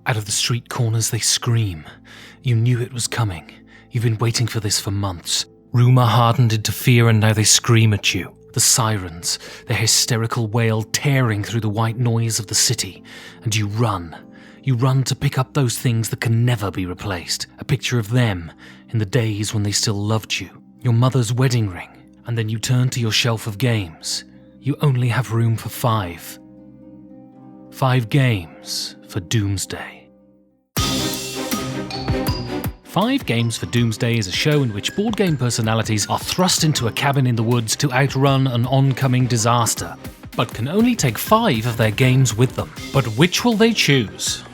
Out of the street corners they scream. You knew it was coming. You've been waiting for this for months. Rumour hardened into fear and now they scream at you. The sirens, their hysterical wail tearing through the white noise of the city. And you run. You run to pick up those things that can never be replaced. A picture of them in the days when they still loved you. Your mother's wedding ring. And then you turn to your shelf of games. You only have room for 5. 5 games for Doomsday. 5 Games for Doomsday is a show in which board game personalities are thrust into a cabin in the woods to outrun an oncoming disaster, but can only take 5 of their games with them. But which will they choose?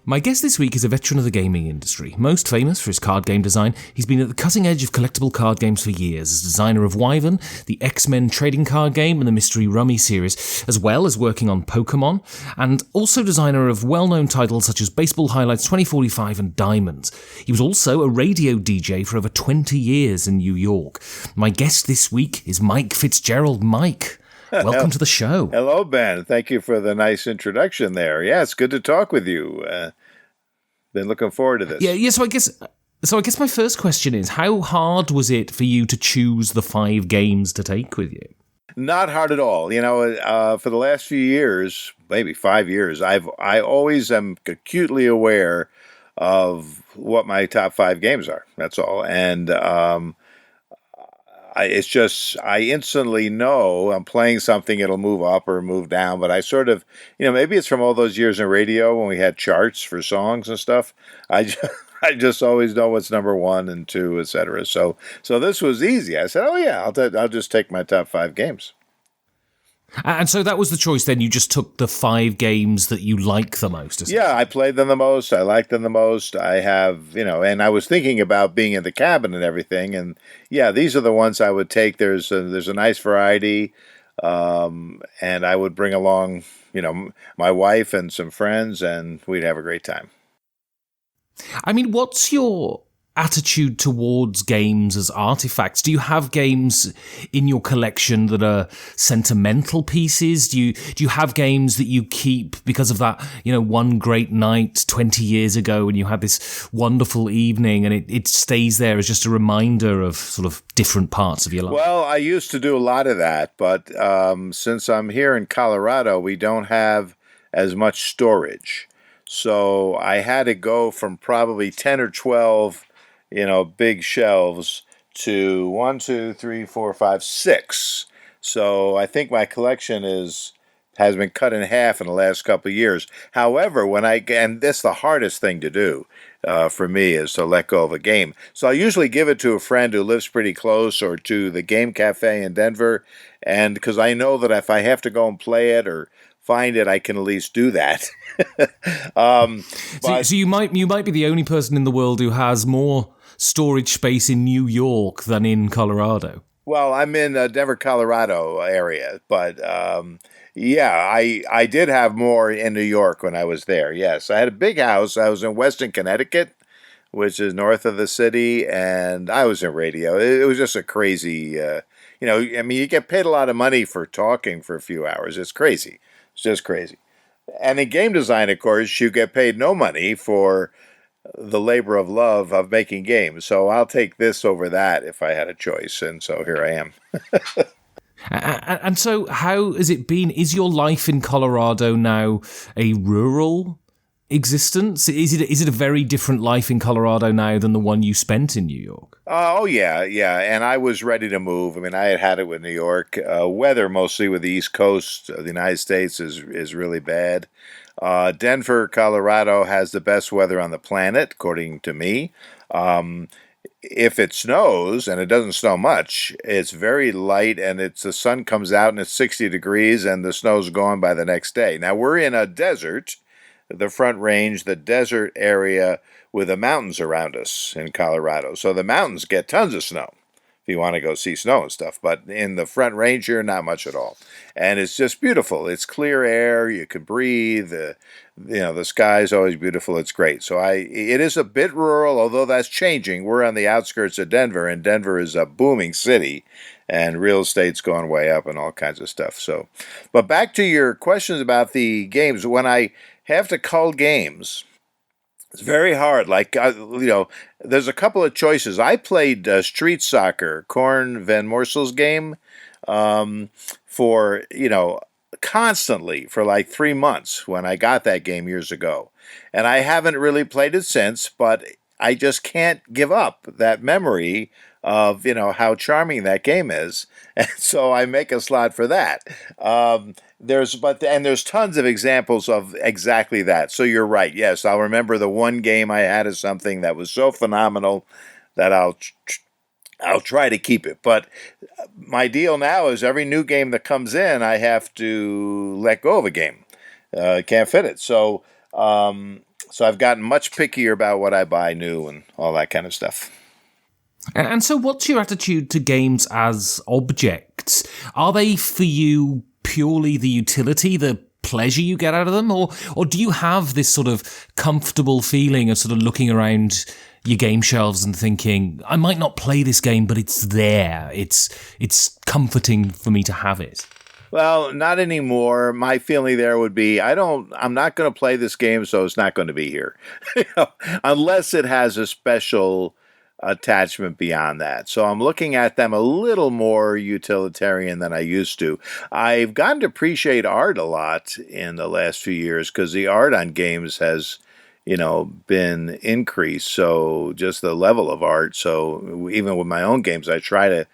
My guest this week is a veteran of the gaming industry. Most famous for his card game design, he's been at the cutting edge of collectible card games for years as designer of Wyvern, the X-Men trading card game and the Mystery Rummy series, as well as working on Pokemon, and also designer of well-known titles such as Baseball Highlights 2045 and Diamonds. He was also a radio DJ for over 20 years in New York. My guest this week is Mike Fitzgerald. Mike, welcome to the show. Hello, Ben. Thank you for the nice introduction there. Yeah, it's good to talk with you. Been looking forward to this. Yeah. So I guess my first question is, how hard was it for you to choose the 5 games to take with you? Not hard at all. You know, for the last few years, maybe 5 years, I always am acutely aware of what my top 5 games are. That's all. And it's just, I instantly know I'm playing something, it'll move up or move down, but I sort of, maybe it's from all those years in radio when we had charts for songs and stuff. I just always know what's number 1 and 2, etc. So this was easy. I said, oh yeah, I'll just take my top 5 games. And so that was the choice then, you just took the 5 games that you like the most? Yeah, I played them the most, I liked them the most, I have, and I was thinking about being in the cabin and everything, and yeah, these are the ones I would take. There's a nice variety, and I would bring along, my wife and some friends, and we'd have a great time. I mean, what's your attitude towards games as artifacts? Do you have games in your collection that are sentimental pieces? Do you have games that you keep because of that, one great night 20 years ago when you had this wonderful evening and it stays there as just a reminder of sort of different parts of your life? Well, I used to do a lot of that, but since I'm here in Colorado, we don't have as much storage. So I had to go from probably 10 or 12 big shelves to 1, 2, 3, 4, 5, 6. So I think my collection has been cut in half in the last couple of years. However, and that's the hardest thing to do for me, is to let go of a game. So I usually give it to a friend who lives pretty close or to the Game Cafe in Denver, and because I know that if I have to go and play it or find it, I can at least do that. So you might be the only person in the world who has more storage space in New York than in Colorado. Well, I'm in Denver, Colorado area, but yeah, I did have more in New York when I was there. Yes, I had a big house. I was in Weston, Connecticut, which is north of the city, and I was in radio. It was just a crazy, you get paid a lot of money for talking for a few hours. It's crazy. It's just crazy. And in game design, of course, you get paid no money for the labor of love of making games. So I'll take this over that if I had a choice. And so here I am. And so how has it been? Is your life in Colorado now a rural existence? Is it a very different life in Colorado now than the one you spent in New York? Oh, yeah. And I was ready to move. I mean, I had it with New York. Weather, mostly with the East Coast of the United States, is really bad. Denver, Colorado has the best weather on the planet, according to me. If it snows, and it doesn't snow much, it's very light, and the sun comes out and it's 60 degrees, and the snow's gone by the next day. Now, we're in a desert, the Front Range, the desert area with the mountains around us in Colorado. So the mountains get tons of snow. if you want to go see snow and stuff. But in the Front Range here, not much at all. And it's just beautiful. It's clear air. You can breathe. The sky is always beautiful. It's great. So it is a bit rural, although that's changing. We're on the outskirts of Denver, and Denver is a booming city, and real estate's going way up and all kinds of stuff. So, but back to your questions about the games. When I have to cull games, it's very hard. Like, there's a couple of choices. I played Street Soccer, Korn Van Morsel's game, for, constantly for like 3 months when I got that game years ago. And I haven't really played it since, but I just can't give up that memory of, how charming that game is. And so I make a slot for that. There's tons of examples of exactly that. So you're right. Yes, I'll remember the one game I had of something that was so phenomenal that I'll try to keep it. But my deal now is every new game that comes in, I have to let go of a game. Can't fit it. So I've gotten much pickier about what I buy new and all that kind of stuff. And so what's your attitude to games as objects? Are they for you purely the utility, the pleasure you get out of them? Or do you have this sort of comfortable feeling of sort of looking around your game shelves and thinking, I might not play this game, but it's there. It's comforting for me to have it? Well, not anymore. My feeling there would be, I'm not going to play this game, so it's not going to be here. Unless it has a special attachment beyond that. So I'm looking at them a little more utilitarian than I used to. I've gotten to appreciate art a lot in the last few years because the art on games has, been increased. So just the level of art. So even with my own games, I try to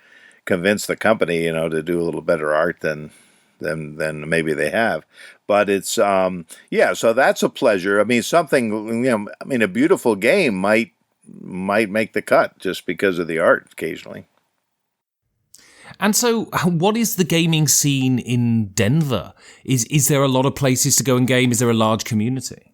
convince the company, to do a little better art than maybe they have. But it's, so that's a pleasure. I mean, a beautiful game might make the cut just because of the art occasionally. And so what is the gaming scene in Denver? Is there a lot of places to go and game? Is there a large community?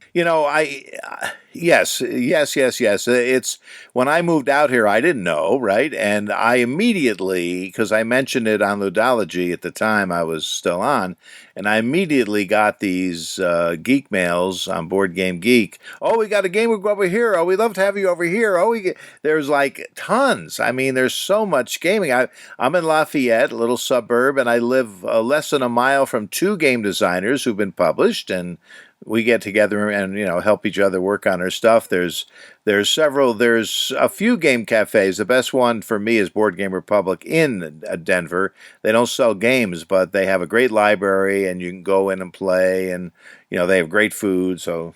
Yes. It's when I moved out here, I didn't know, right? And I immediately, because I mentioned it on Ludology at the time I was still on, and I immediately got these geek mails on Board Game Geek. Oh, we got a game over here. Oh, we'd love to have you over here. There's like tons. I mean, there's so much gaming. I'm in Lafayette, a little suburb, and I live less than a mile from two game designers who've been published, and we get together and help each other work on our stuff. There's a few game cafes. The best one for me is Board Game Republic in Denver. They don't sell games, but they have a great library and you can go in and play, and they have great food. So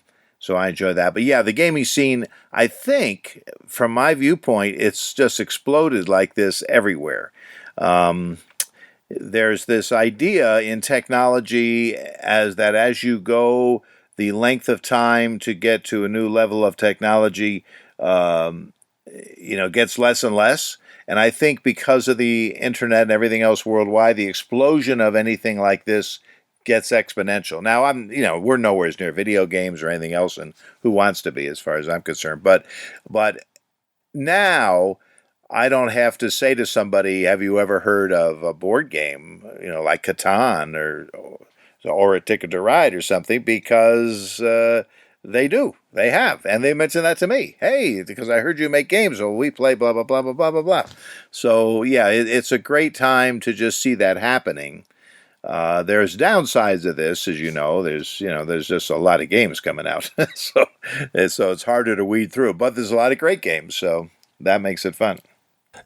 I enjoy that. But yeah, the gaming scene, I think from my viewpoint, it's just exploded like this everywhere. There's this idea in technology as you go, the length of time to get to a new level of technology, gets less and less. And I think because of the internet and everything else worldwide, the explosion of anything like this gets exponential. Now, we're nowhere near video games or anything else, and who wants to be, as far as I'm concerned. But now, I don't have to say to somebody, have you ever heard of a board game, like Catan or a Ticket to Ride or something, because they do. They have. And they mention that to me. Hey, because I heard you make games. Well, we play blah, blah, blah, blah, blah, blah, blah. So, yeah, it's a great time to just see that happening. There's downsides of this, as you know. There's just a lot of games coming out. so it's harder to weed through. But there's a lot of great games, so that makes it fun.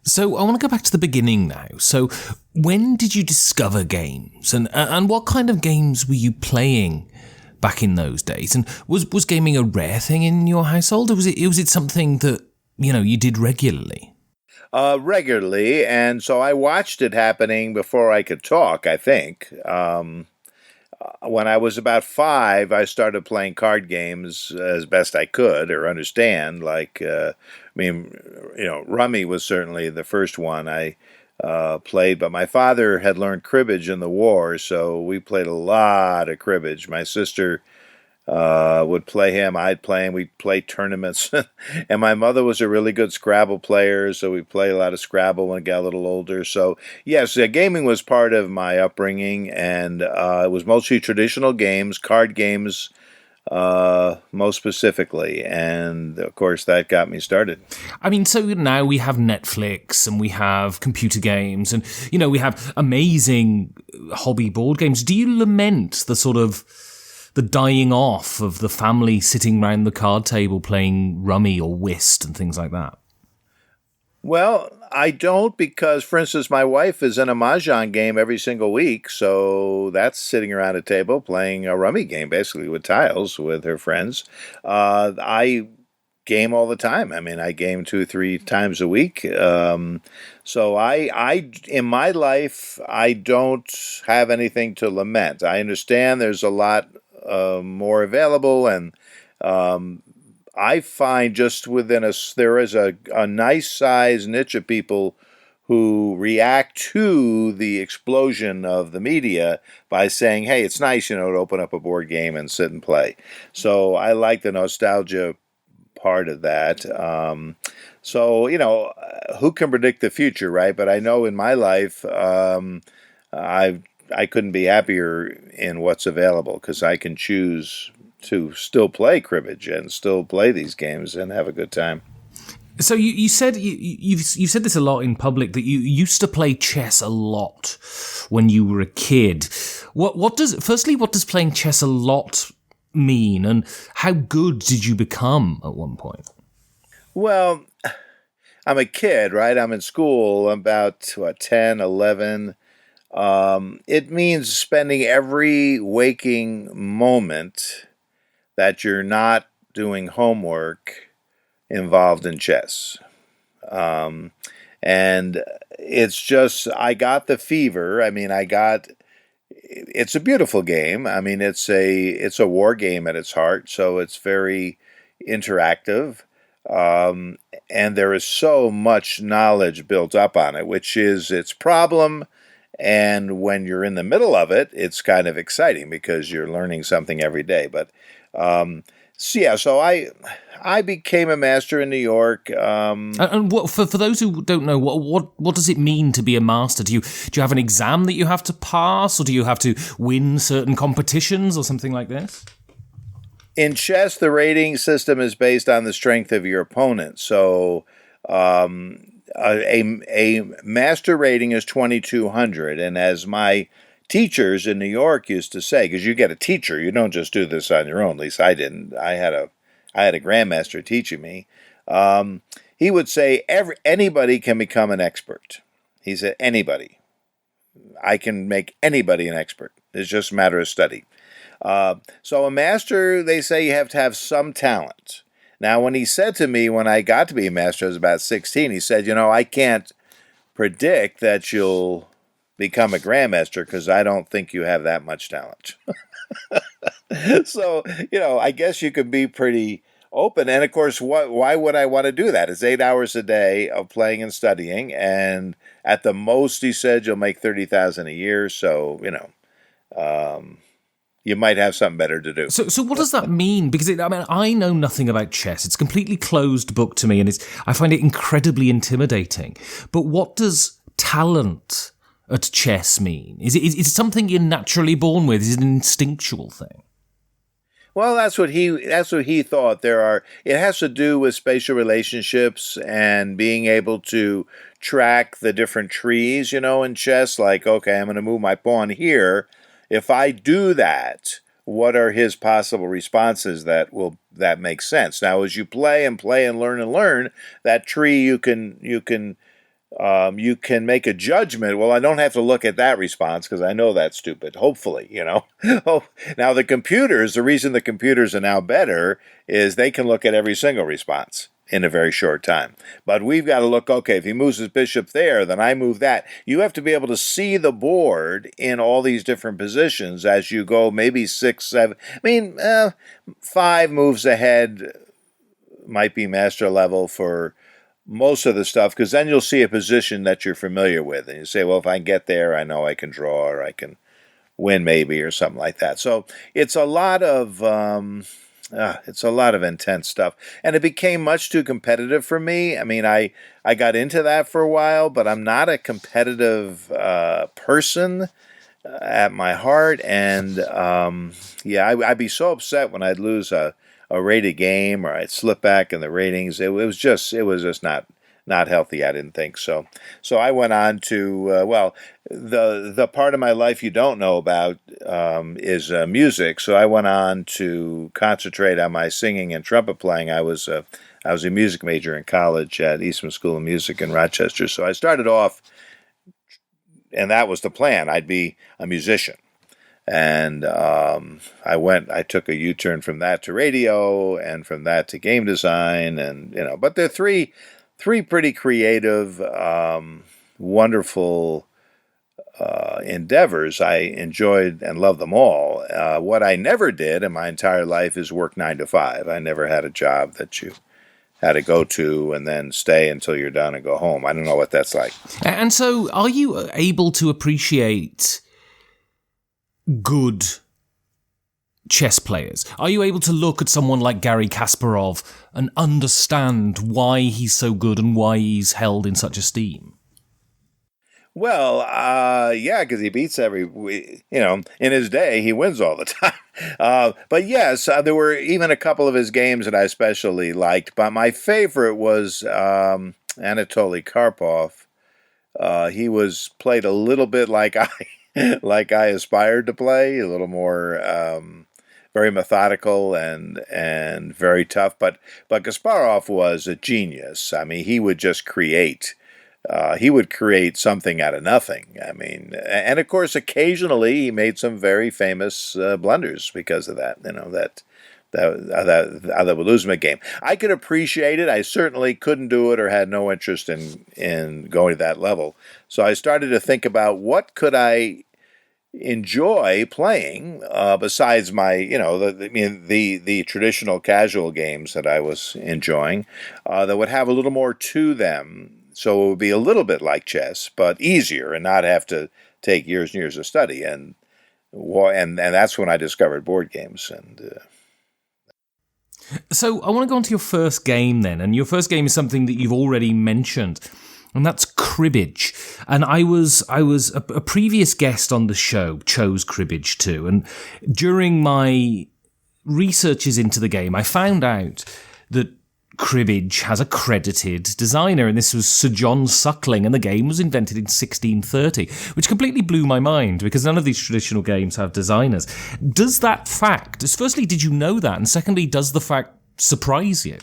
So I want to go back to the beginning now. So when did you discover games, and what kind of games were you playing back in those days? And was gaming a rare thing in your household, or was it something that you did regularly? Regularly, and so I watched it happening before I could talk, I think. When I was about 5, I started playing card games as best I could or understand. Rummy was certainly the first one I played, but my father had learned cribbage in the war, so we played a lot of cribbage. My sister would play him. I'd play him. We'd play tournaments. And my mother was a really good Scrabble player, so we'd play a lot of Scrabble when I got a little older. So, yes, gaming was part of my upbringing, and it was mostly traditional games, card games, most specifically. And, of course, that got me started. I mean, so now we have Netflix and we have computer games and, we have amazing hobby board games. Do you lament the dying off of the family sitting round the card table playing rummy or whist and things like that? Well, I don't because, for instance, my wife is in a mahjong game every single week, so that's sitting around a table playing a rummy game, basically with tiles with her friends. I game all the time. I mean, I game 2-3 times a week. So in my life, I don't have anything to lament. I understand there's a lot more available, and I find just within us there is a nice size niche of people who react to the explosion of the media by saying, hey, it's nice, to open up a board game and sit and play. So I like the nostalgia part of that. So, who can predict the future, right? But I know in my life, I couldn't be happier in what's available because I can choose to still play cribbage and still play these games and have a good time. So you said you've said this a lot in public that you used to play chess a lot when you were a kid. What does playing chess a lot mean, and how good did you become at one point? Well, I'm a kid, right? I'm in school. I'm about 10, 11. It means spending every waking moment that you're not doing homework involved in chess. And it's just, I got the fever. I mean, it's a beautiful game. I mean, it's a war game at its heart, so it's very interactive. And there is so much knowledge built up on it, which is its problem. And when you're in the middle of it, it's kind of exciting because you're learning something every day. But so I became a master in New York. And what, for those who don't know, what does it mean to be a master? Do you have an exam that you have to pass, or do you have to win certain competitions or something like this? In chess, the rating system is based on the strength of your opponent. So a master rating is 2,200, and as my teachers in New York used to say, because you get a teacher, you don't just do this on your own. At least I didn't. I had a grandmaster teaching me. He would say anybody can become an expert. He said anybody. I can make anybody an expert. It's just a matter of study. So a master, they say you have to have some talent. Now, when he said to me, when I got to be a master, I was about 16, he said, I can't predict that you'll become a grandmaster because I don't think you have that much talent. So, I guess you could be pretty open. And, of course, why would I want to do that? It's 8 hours a day of playing and studying. And at the most, he said, you'll make $30,000 a year. So, you might have something better to do. So what does that mean? Because I know nothing about chess. It's a completely closed book to me, and I find it incredibly intimidating. But what does talent at chess mean? Is it something you're naturally born with? Is it an instinctual thing? Well, that's what he thought. It has to do with spatial relationships and being able to track the different trees, in chess. Like, okay, I'm going to move my pawn here. If I do that, what are his possible responses that make sense? Now, as you play and learn, that tree you can make a judgment. Well, I don't have to look at that response because I know that's stupid. Hopefully, Now the reason the computers are now better is they can look at every single response in a very short time. But we've got to look, okay, if he moves his bishop there, then I move that. You have to be able to see the board in all these different positions as you go, maybe 6, 7. 5 moves ahead might be master level for most of the stuff, because then you'll see a position that you're familiar with. And you say, well, if I get there, I know I can draw or I can win maybe or something like that. So it's a lot of intense stuff, and it became much too competitive for me. I mean, I got into that for a while, but I'm not a competitive person at my heart, and I'd be so upset when I'd lose a rated game or I'd slip back in the ratings. It was just not healthy. I didn't think so. So I went on to the part of my life you don't know about is music. So I went on to concentrate on my singing and trumpet playing. I was a music major in college at Eastman School of Music in Rochester. So I started off, and that was the plan. I'd be a musician. And I took a U-turn from that to radio, and from that to game design, and but they're three pretty creative, wonderful endeavors. I enjoyed and loved them all. What I never did in my entire life is work 9 to 5. I never had a job that you had to go to and then stay until you're done and go home. I don't know what that's like. And so, are you able to appreciate good chess players? Are you able to look at someone like Garry Kasparov and understand why he's so good and why he's held in such esteem? Well, yeah, because he beats in his day, he wins all the time. But yes, there were even a couple of his games that I especially liked. But my favorite was Anatoly Karpov. He was played a little bit like I aspired to play, a little more very methodical and very tough. But Kasparov was a genius. I mean, he would just create. He would create something out of nothing. I mean, and of course, occasionally he made some very famous blunders because of that. That would lose him a game. I could appreciate it. I certainly couldn't do it or had no interest in going to that level. So I started to think about what could I enjoy playing besides my, the traditional casual games that I was enjoying that would have a little more to them. So it would be a little bit like chess, but easier and not have to take years and years of study. And that's when I discovered board games. So I want to go on to your first game then. And your first game is something that you've already mentioned, and that's Cribbage. And I was a previous guest on the show chose Cribbage too. And during my researches into the game, I found out that Cribbage has a credited designer, and this was Sir John Suckling, and the game was invented in 1630, which completely blew my mind because none of these traditional games have designers. Does that fact, firstly, did you know that? And secondly, does the fact surprise you?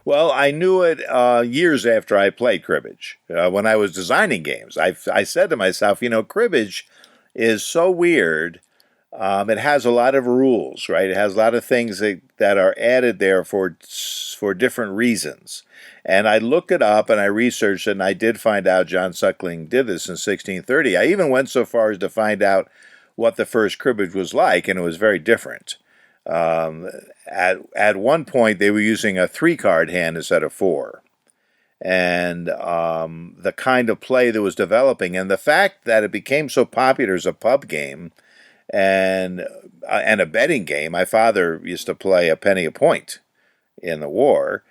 Well, I knew it years after I played Cribbage. When I was designing games, I said to myself, Cribbage is so weird. It has a lot of rules, right? It has a lot of things that are added there for different reasons. And I looked it up and I researched it, and I did find out John Suckling did this in 1630. I even went so far as to find out what the first Cribbage was like, and it was very different. At one point, they were using a 3-card hand instead of 4. And the kind of play that was developing, and the fact that it became so popular as a pub game, and a betting game. My father used to play a penny a point in the war.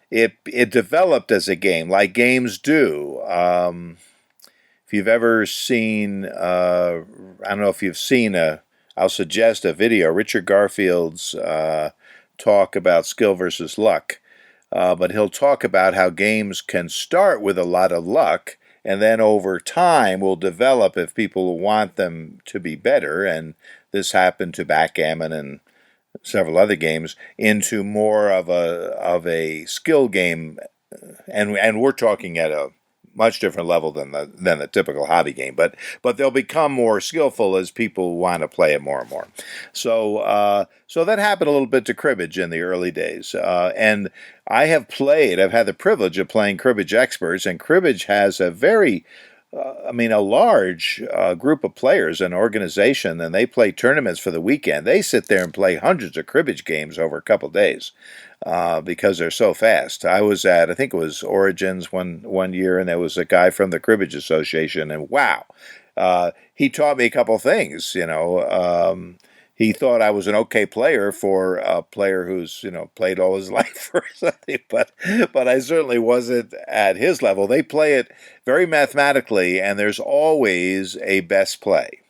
It developed as a game, like games do. If you've ever seen, I don't know if you've seen I'll suggest a video, Richard Garfield's talk about skill versus luck. But he'll talk about how games can start with a lot of luck, and then over time will develop if people want them to be better, and this happened to backgammon and several other games, into more of a skill game, and we're talking at a much different level than the typical hobby game, but they'll become more skillful as people want to play it more and more. So that happened a little bit to Cribbage in the early days, and I've had the privilege of playing Cribbage Experts, and Cribbage has a very a large group of players, an organization, and they play tournaments for the weekend. They sit there and play hundreds of Cribbage games over a couple of days because they're so fast. I was at, I think it was Origins one year, and there was a guy from the Cribbage Association, and wow, he taught me a couple things. He thought I was an okay player for a player who's played all his life or something, but I certainly wasn't at his level. They play it very mathematically, and there's always a best play,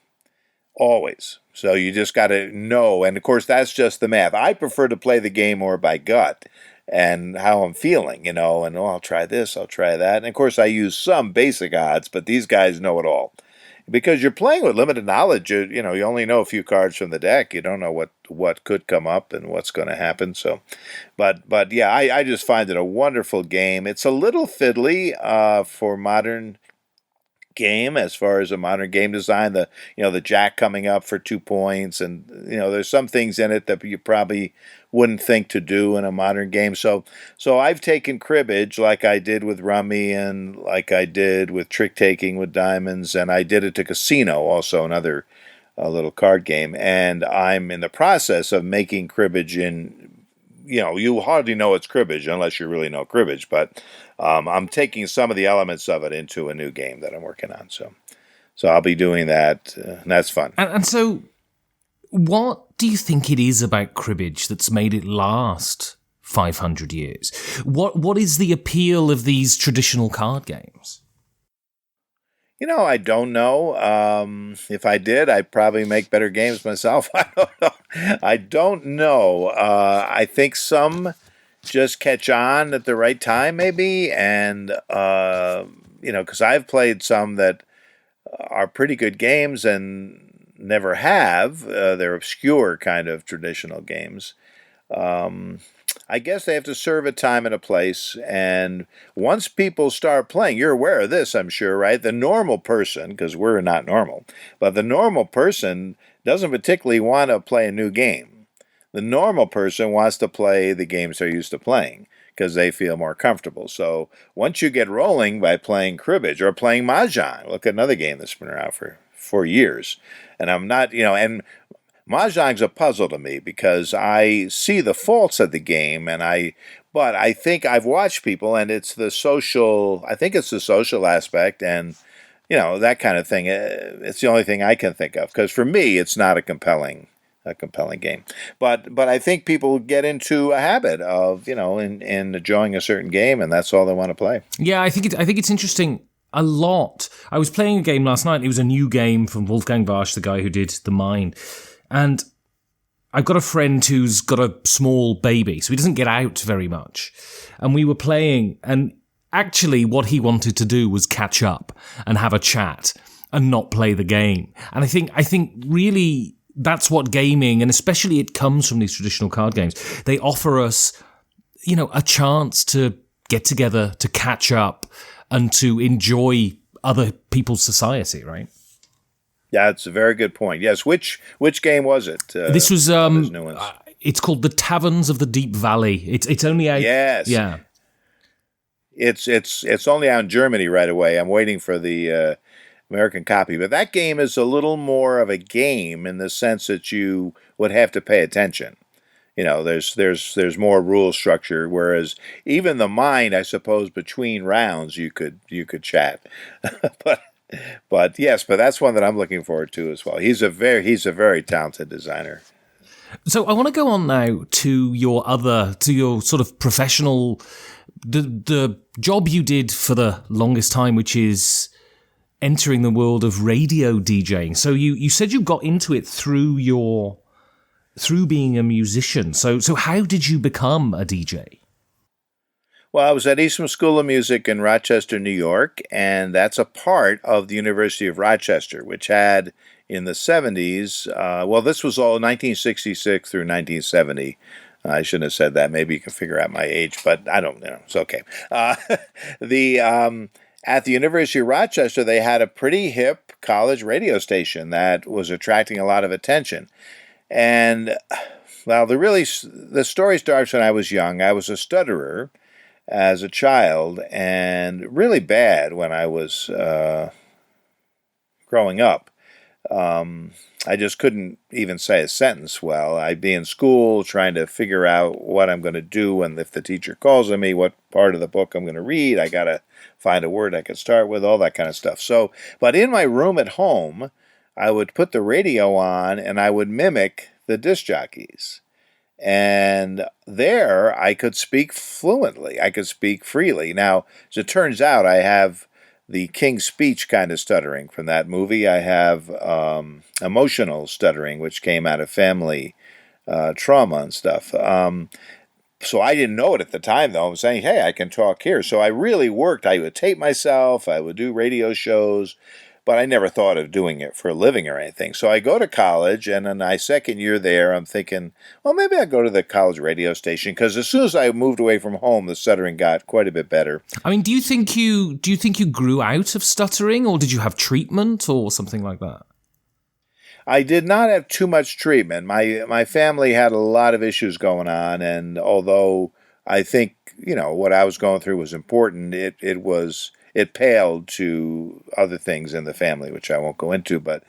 always. So you just got to know, and of course that's just the math. I prefer to play the game more by gut and how I'm feeling, and I'll try this, I'll try that, and of course I use some basic odds, but these guys know it all. Because you're playing with limited knowledge, you only know a few cards from the deck. You don't know what could come up and what's going to happen. So, but yeah, I just find it a wonderful game. It's a little fiddly for modern game as far as a modern game design. The jack coming up for 2 points, and there's some things in it that you probably wouldn't think to do in a modern game. So I've taken cribbage like I did with rummy and like I did with trick taking with diamonds, and I did it to casino, also another little card game, and I'm in the process of making cribbage in. You hardly know it's cribbage unless you really know cribbage, but I'm taking some of the elements of it into a new game that I'm working on. So I'll be doing that, and that's fun. And so, what do you think it is about cribbage that's made it last 500 years? What is the appeal of these traditional card games? I don't know. If I did, I'd probably make better games myself. I don't know. I think some just catch on at the right time, maybe. And, because I've played some that are pretty good games and never have. They're obscure kind of traditional games. I guess they have to serve a time and a place, and once people start playing, you're aware of this, I'm sure, right? The normal person, because we're not normal, but the normal person doesn't particularly want to play a new game. The normal person wants to play the games they're used to playing because they feel more comfortable. So once you get rolling by playing cribbage or playing mahjong, look at another game that's been around for years, and I'm not, and Mahjong's a puzzle to me because I see the faults of the game, but I think I've watched people, and it's the social. I think it's the social aspect, and that kind of thing. It's the only thing I can think of because for me, it's not a compelling game. But I think people get into a habit of in enjoying a certain game, and that's all they want to play. Yeah, I think it's interesting. A lot. I was playing a game last night. It was a new game from Wolfgang Warsch, the guy who did The Mind. And I've got a friend who's got a small baby, so he doesn't get out very much. And we were playing, and actually what he wanted to do was catch up and have a chat and not play the game. And I think really that's what gaming, and especially it comes from these traditional card games, they offer us, a chance to get together, to catch up, and to enjoy other people's society, right? Yeah, it's a very good point. Yes, which game was it? This was it's called The Taverns of the Deep Valley. It's only out. Yes. Yeah. It's only out in Germany right away. I'm waiting for the American copy, but that game is a little more of a game in the sense that you would have to pay attention. There's more rule structure, whereas even The Mind, I suppose, between rounds you could chat, But yes, that's one that I'm looking forward to as well. He's a very talented designer. So I want to go on now to your sort of professional, the job you did for the longest time, which is entering the world of radio DJing. So you said you got into it through being a musician. So how did you become a DJ? Well, I was at Eastman School of Music in Rochester, New York, and that's a part of the University of Rochester, which had in the 70s, this was all 1966 through 1970. I shouldn't have said that. Maybe you can figure out my age, but I don't know. It's okay. At the University of Rochester, they had a pretty hip college radio station that was attracting a lot of attention. And, well, the story starts when I was young. I was a stutterer as a child, and really bad when I was growing up. I just couldn't even say a sentence well. I'd be in school trying to figure out what I'm going to do, and if the teacher calls on me, what part of the book I'm going to read. I got to find a word I could start with, all that kind of stuff. So, but in my room at home, I would put the radio on and I would mimic the disc jockeys. And there I could speak fluently. I could speak freely. Now, as it turns out, I have the King's Speech kind of stuttering from that movie. I have emotional stuttering, which came out of family trauma and stuff. So I didn't know it at the time, though. I was saying, hey, I can talk here. So I really worked. I would tape myself. I would do radio shows. But I never thought of doing it for a living or anything. So I go to college, and in my second year there, I'm thinking, well, maybe I'll go to the college radio station, because as soon as I moved away from home, the stuttering got quite a bit better. I mean, do you think you grew out of stuttering, or did you have treatment or something like that? I did not have too much treatment. My family had a lot of issues going on, and although I think, what I was going through was important, it paled to other things in the family, which I won't go into, but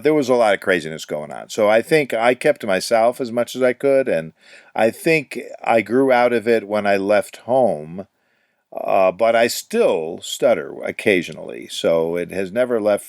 there was a lot of craziness going on. So I think I kept to myself as much as I could, and I think I grew out of it when I left home, but I still stutter occasionally. So it has not left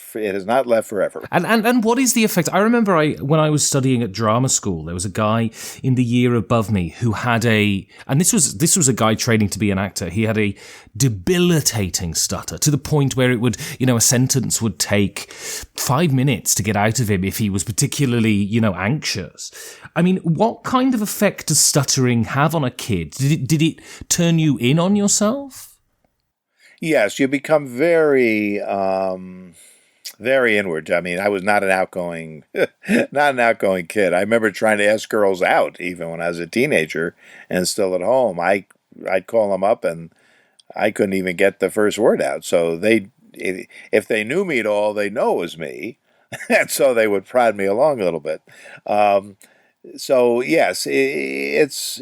forever. And what is the effect? I remember when I was studying at drama school, there was a guy in the year above me who had and this was a guy training to be an actor. He had a debilitating stutter to the point where it would, a sentence would take 5 minutes to get out of him if he was particularly, anxious. I mean, what kind of effect does stuttering have on a kid? Did it turn you in on yourself? Yes, you become very, very inward. I mean, I was not an outgoing kid. I remember trying to ask girls out even when I was a teenager and still at home. I'd call them up and I couldn't even get the first word out. So if they knew me at all, they know it was me, and so they would prod me along a little bit. So yes, it's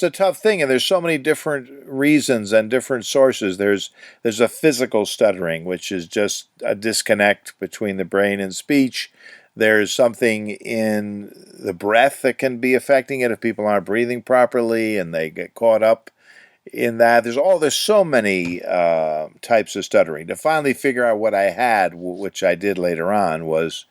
a tough thing, and there's so many different reasons and different sources. There's a physical stuttering, which is just a disconnect between the brain and speech. There's something in the breath that can be affecting it if people aren't breathing properly and they get caught up in that. There's so many types of stuttering. To finally figure out what I had, which I did later on, was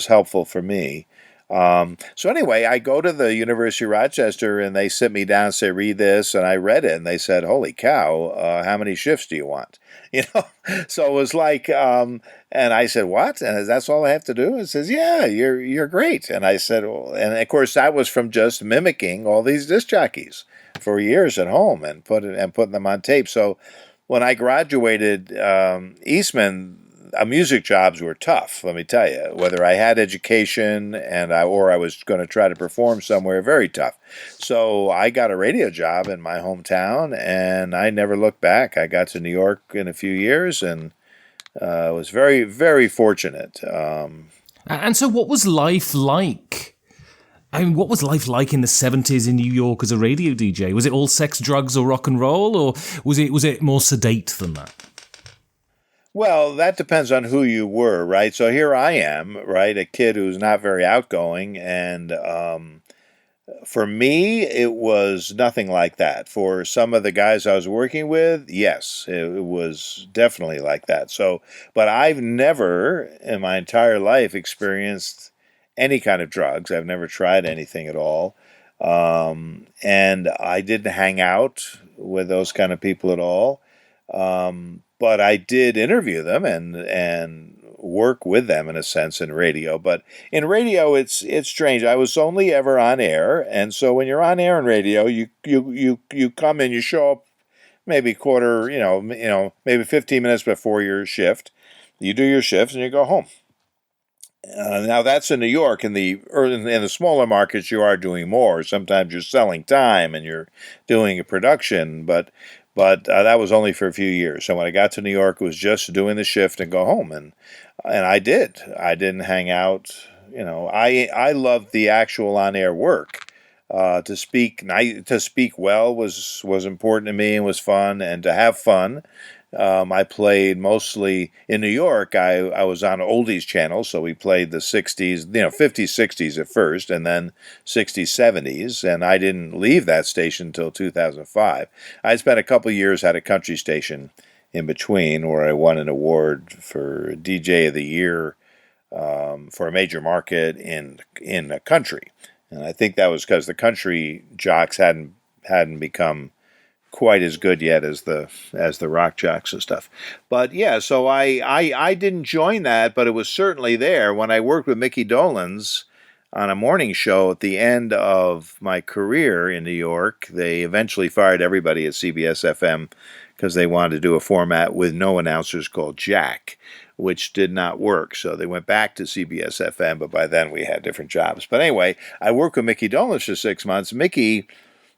helpful for me. So anyway, I go to the University of Rochester and they sit me down and say, read this. And I read it and they said, holy cow, how many shifts do you want? So it was like, and I said, what? And that's all I have to do? It says, yeah, you're great. And I said, well, and of course that was from just mimicking all these disc jockeys for years at home and putting them on tape. So when I graduated, Eastman, music jobs were tough, let me tell you. Whether I had education or I was going to try to perform somewhere, very tough. So I got a radio job in my hometown, and I never looked back. I got to New York in a few years, and was very, very fortunate. And so what was life like? I mean, what was life like in the 70s in New York as a radio DJ? Was it all sex, drugs, or rock and roll, or was it more sedate than that? Well, that depends on who you were, right? So here I am, right, a kid who's not very outgoing, and for me, it was nothing like that. For some of the guys I was working with, yes, it was definitely like that. So, but I've never in my entire life experienced any kind of drugs. I've never tried anything at all. And I didn't hang out with those kind of people at all. But I did interview them and work with them in a sense in radio. But in radio, it's strange. I was only ever on air, and so when you're on air in radio, you come in, you show up maybe maybe 15 minutes before your shift. You do your shift and you go home. Now that's in New York. In the smaller markets, you are doing more. Sometimes you're selling time and you're doing a production, but that was only for a few years. So when I got to New York, it was just doing the shift and go home, and I did. I didn't hang out. I loved the actual on-air work. To speak well was important to me and was fun, and to have fun I played mostly in New York. I was on oldies channel, so we played the 60s, 50s, 60s at first, and then 60s, 70s, and I didn't leave that station until 2005. I spent a couple years at a country station in between where I won an award for DJ of the Year for a major market in a country. And I think that was because the country jocks hadn't become quite as good yet as the rock jocks and stuff. But yeah, so I didn't join that, but it was certainly there when I worked with Mickey Dolenz on a morning show at the end of my career in New York. They eventually fired everybody at CBS FM because they wanted to do a format with no announcers called Jack, which did not work. So they went back to CBS FM, but by then we had different jobs. But anyway, I worked with Mickey Dolenz for 6 months. Mickey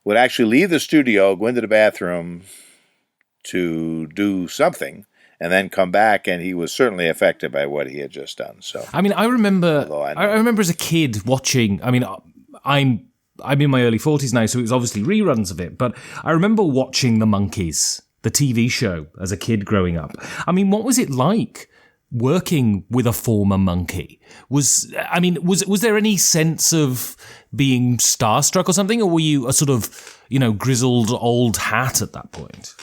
would actually leave the studio, go into the bathroom to do something, and then come back, and he was certainly affected by what he had just done. So, I mean, I remember as a kid watching. I mean, I'm in my early 40s now, so it was obviously reruns of it. But I remember watching The Monkees, the TV show, as a kid growing up. I mean, what was it like working with a former monkey? Was there any sense of being starstruck or something, or were you a sort of, grizzled old hat at that point?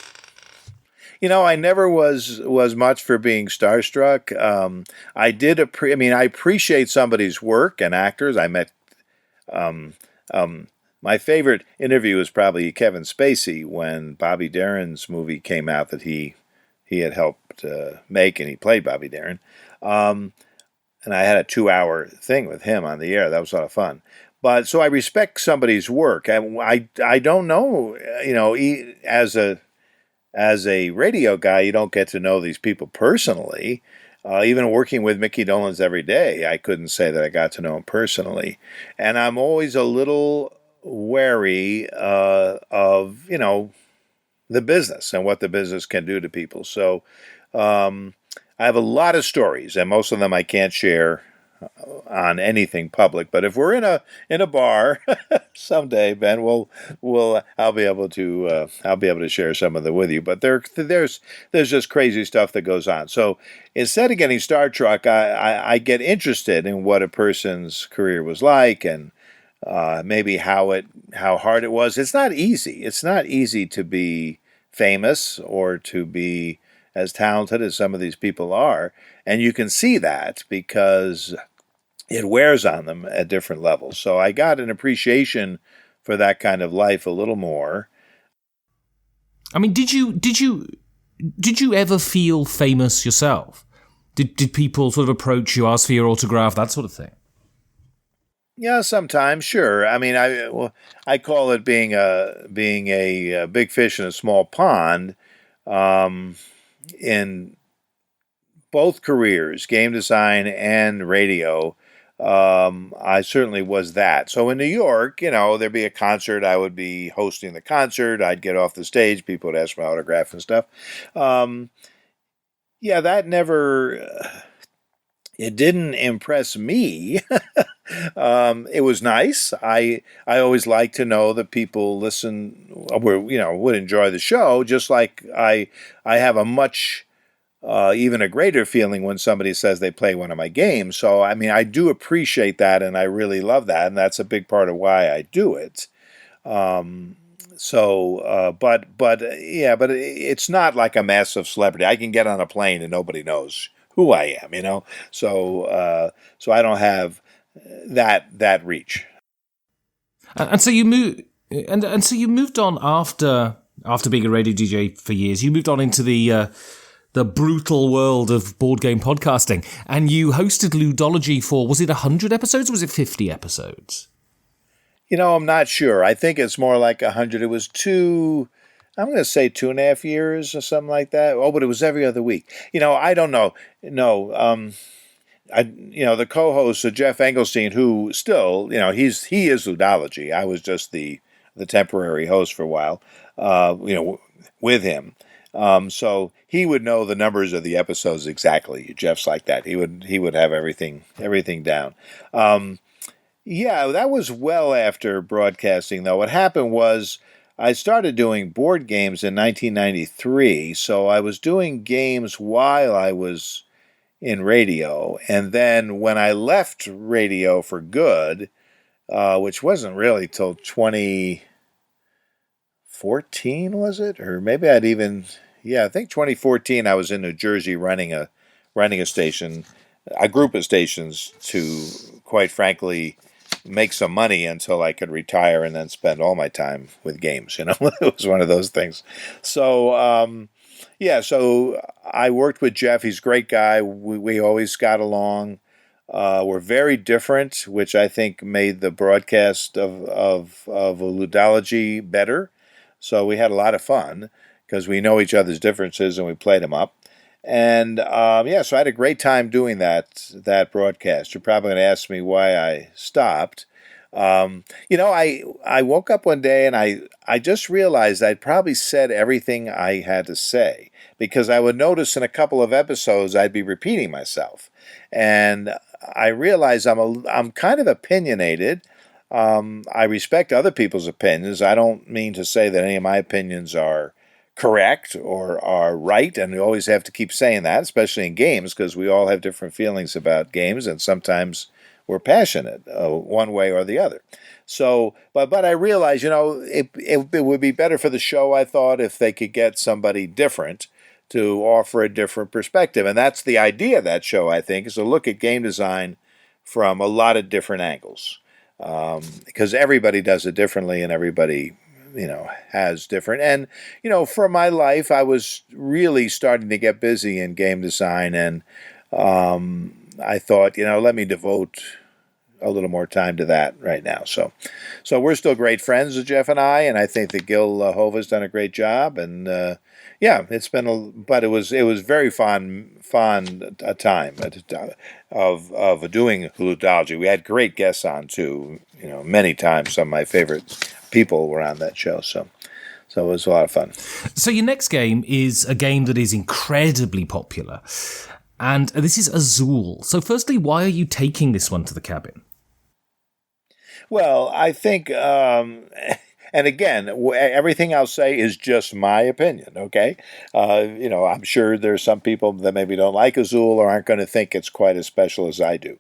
I never was much for being starstruck. I appreciate somebody's work and actors. I met, my favorite interview was probably Kevin Spacey when Bobby Darin's movie came out that he had helped make, and he played Bobby Darin. And I had a 2-hour thing with him on the air. That was a lot of fun. But so I respect somebody's work. I don't know, as a radio guy, you don't get to know these people personally. Even working with Mickey Dolenz every day, I couldn't say that I got to know him personally. And I'm always a little wary of, the business and what the business can do to people. So I have a lot of stories, and most of them I can't share on anything public. But if we're in a bar someday, Ben, I'll be able to share some of them with you. But there's just crazy stuff that goes on. So instead of getting starstruck, I get interested in what a person's career was like, and maybe how hard it was. It's not easy. It's not easy to be famous or to be as talented as some of these people are. And you can see that because it wears on them at different levels. So I got an appreciation for that kind of life a little more. I mean, did you ever feel famous yourself? Did people sort of approach you, ask for your autograph, that sort of thing? Yeah, sometimes, sure. I mean, I call it being a big fish in a small pond. In both careers, game design and radio, I certainly was that. So in New York, there'd be a concert. I would be hosting the concert. I'd get off the stage. People would ask for my autograph and stuff. That never... It didn't impress me. It was nice. I always like to know that people would enjoy the show, just like I have a much even a greater feeling when somebody says they play one of my games. So I mean, I do appreciate that, and I really love that, and that's a big part of why I do it. But it's not like a massive celebrity. I can get on a plane and nobody knows who I am, So I don't have that reach. And so you moved on after being a radio DJ for years. You moved on into the brutal world of board game podcasting, and you hosted Ludology for, was it 100 episodes or was it 50 episodes? I'm not sure. I think it's more like 100. It was I'm going to say 2.5 years or something like that. Oh, but it was every other week. I don't know. No, the co-host, Jeff Engelstein, who still, he is Ludology. I was just the temporary host for a while, with him. So he would know the numbers of the episodes exactly. Jeff's like that. He would have everything down. That was well after broadcasting, though. What happened was, I started doing board games in 1993, so I was doing games while I was in radio. And then when I left radio for good, which wasn't really till 2014, was it? Or maybe I'd even, yeah, I think 2014 I was in New Jersey running a station, a group of stations to, quite frankly, make some money until I could retire and then spend all my time with games. It was one of those things. So, so I worked with Jeff. He's a great guy. We always got along. We're very different, which I think made the broadcast of Ludology better. So we had a lot of fun because we know each other's differences and we played them up. And so I had a great time doing that broadcast. You're probably going to ask me why I stopped. I woke up one day and I just realized I'd probably said everything I had to say, because I would notice in a couple of episodes I'd be repeating myself. And I realized I'm kind of opinionated. I respect other people's opinions. I don't mean to say that any of my opinions are correct or are right, and we always have to keep saying that, especially in games, because we all have different feelings about games, and sometimes we're passionate one way or the other. So, but I realized, it would be better for the show, I thought, if they could get somebody different to offer a different perspective. And that's the idea of that show, I think, is to look at game design from a lot of different angles. Because everybody does it differently and everybody, has different. And, for my life, I was really starting to get busy in game design. And I thought, let me devote a little more time to that right now. So we're still great friends, Jeff and I think that Gil Hova's done a great job. And it's been but it was very fun a time of doing Ludology. We had great guests on too. Many times some of my favorite people were on that show. So it was a lot of fun. So your next game is a game that is incredibly popular, and this is Azul. So firstly, why are you taking this one to the cabin? Well, I think, and again, everything I'll say is just my opinion, okay? I'm sure there's some people that maybe don't like Azul or aren't going to think it's quite as special as I do.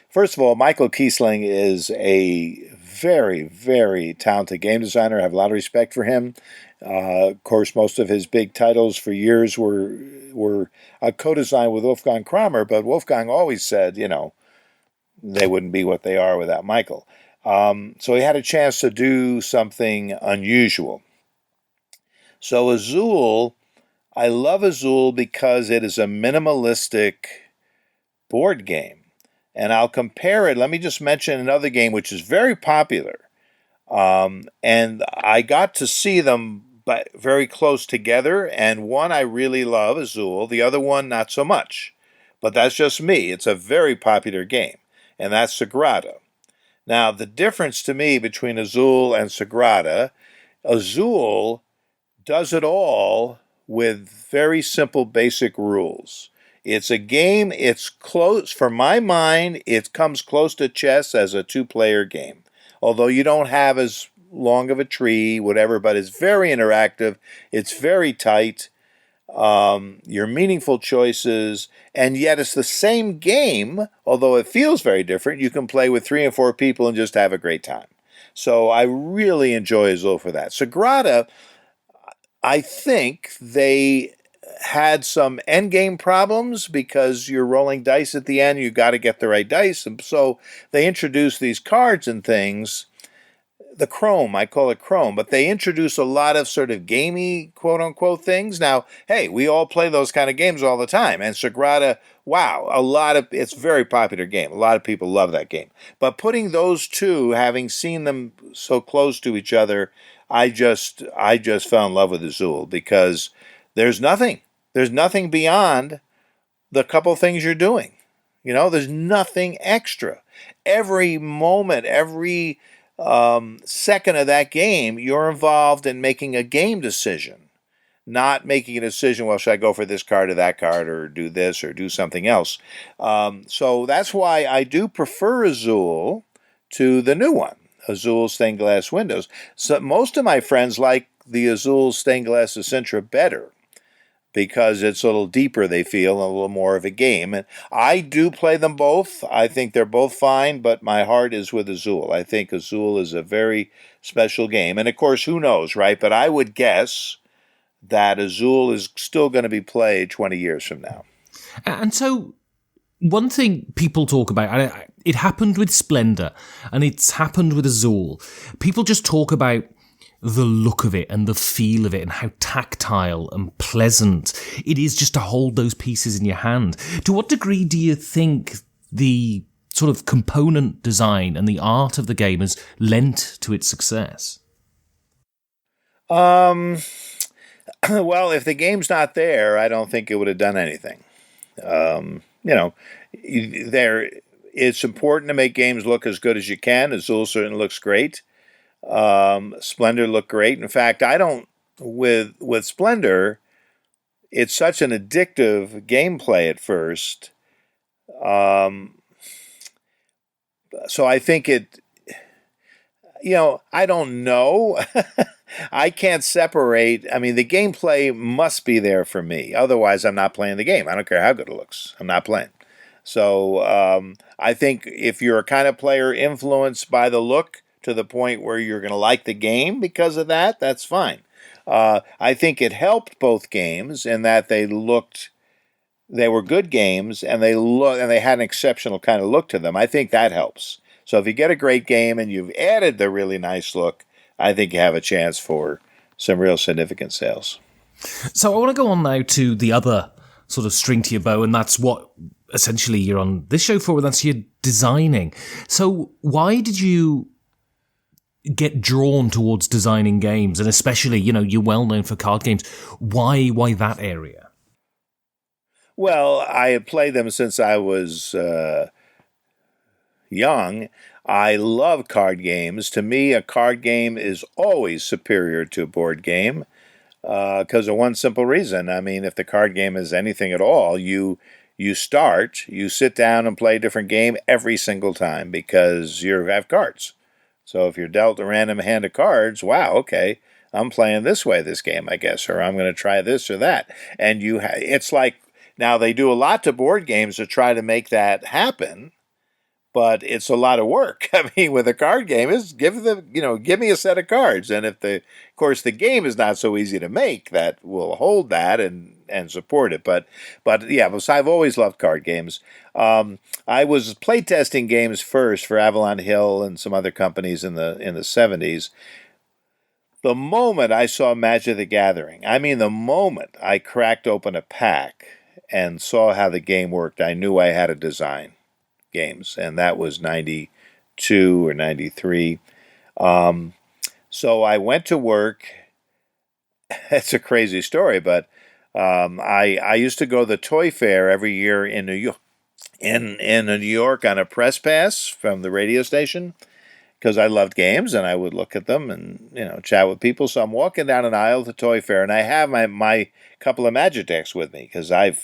First of all, Michael Kiesling is a very, very talented game designer. I have a lot of respect for him. Of course, most of his big titles for years were co-designed with Wolfgang Kramer, but Wolfgang always said, they wouldn't be what they are without Michael. So he had a chance to do something unusual. So Azul, I love Azul because it is a minimalistic board game. And I'll compare it. Let me just mention another game which is very popular. And I got to see them very close together. And one I really love, Azul. The other one, not so much. But that's just me. It's a very popular game. And that's Sagrada. Now, the difference to me between Azul and Sagrada, Azul does it all with very simple, basic rules. It's a game, it's close, for my mind, it comes close to chess as a two-player game. Although you don't have as long of a tree, whatever, but it's very interactive, it's very tight, your meaningful choices, and yet it's the same game, although it feels very different. You can play with 3 and 4 people and just have a great time. So I really enjoy Azul for that. Sagrada, I think they had some endgame problems because you're rolling dice at the end. You got to get the right dice. And so they introduced these cards and things. The Chrome, I call it Chrome, but they introduce a lot of sort of gamey, quote-unquote things. Now, hey, we all play those kind of games all the time. And Sagrada, wow, it's a very popular game. A lot of people love that game. But putting those two, having seen them so close to each other, I just fell in love with Azul because there's nothing beyond the couple things you're doing. There's nothing extra. Every moment, every second of that game, you're involved in making a game decision, not making a decision, well, should I go for this card or that card or do this or do something else? So that's why I do prefer Azul to the new one. Azul stained glass windows. So most of my friends like the Azul stained glass Essentra better because it's a little deeper, they feel, and a little more of a game. And I do play them both. I think they're both fine, but my heart is with Azul. I think Azul is a very special game. And of course, who knows, right? But I would guess that Azul is still going to be played 20 years from now. And so, one thing people talk about, and it happened with Splendor, and it's happened with Azul. People just talk about the look of it and the feel of it and how tactile and pleasant it is just to hold those pieces in your hand. To what degree do you think the sort of component design and the art of the game has lent to its success? Well, if the game's not there, I don't think it would have done anything. It's important to make games look as good as you can. Azul certainly looks great. Splendor looked great. In fact, with Splendor, it's such an addictive gameplay at first. So I think I don't know. I can't separate. I mean, the gameplay must be there for me. Otherwise, I'm not playing the game. I don't care how good it looks. I'm not playing. So I think if you're a kind of player influenced by the look to the point where you're going to like the game because of that, that's fine. I think it helped both games in that they were good games and they had an exceptional kind of look to them. I think that helps. So if you get a great game and you've added the really nice look, I think you have a chance for some real significant sales. So I want to go on now to the other sort of string to your bow, and that's what essentially you're on this show for, and that's your designing. So why did you get drawn towards designing games, and especially, you're well known for card games. Why that area? Well, I had played them since I was young. I love card games. To me, a card game is always superior to a board game because of one simple reason. I mean, if the card game is anything at all, you sit down and play a different game every single time because you have cards. So if you're dealt a random hand of cards, wow, okay, I'm playing this way this game, I guess, or I'm going to try this or that. And it's like, now they do a lot to board games to try to make that happen, but it's a lot of work. I mean, with a card game, is give me a set of cards, and of course the game is not so easy to make, that will hold that and support it. But yeah, so I've always loved card games. I was playtesting games first for Avalon Hill and some other companies in the 70s. The moment I saw Magic the Gathering, I mean the moment I cracked open a pack and saw how the game worked, I knew I had to design games, and that was 92 or 93. So I went to work. It's a crazy story, but I used to go to the toy fair every year in New York, in New York on a press pass from the radio station, because I loved games and I would look at them and chat with people. So I'm walking down an aisle at the toy fair, and I have my couple of Magic decks with me because I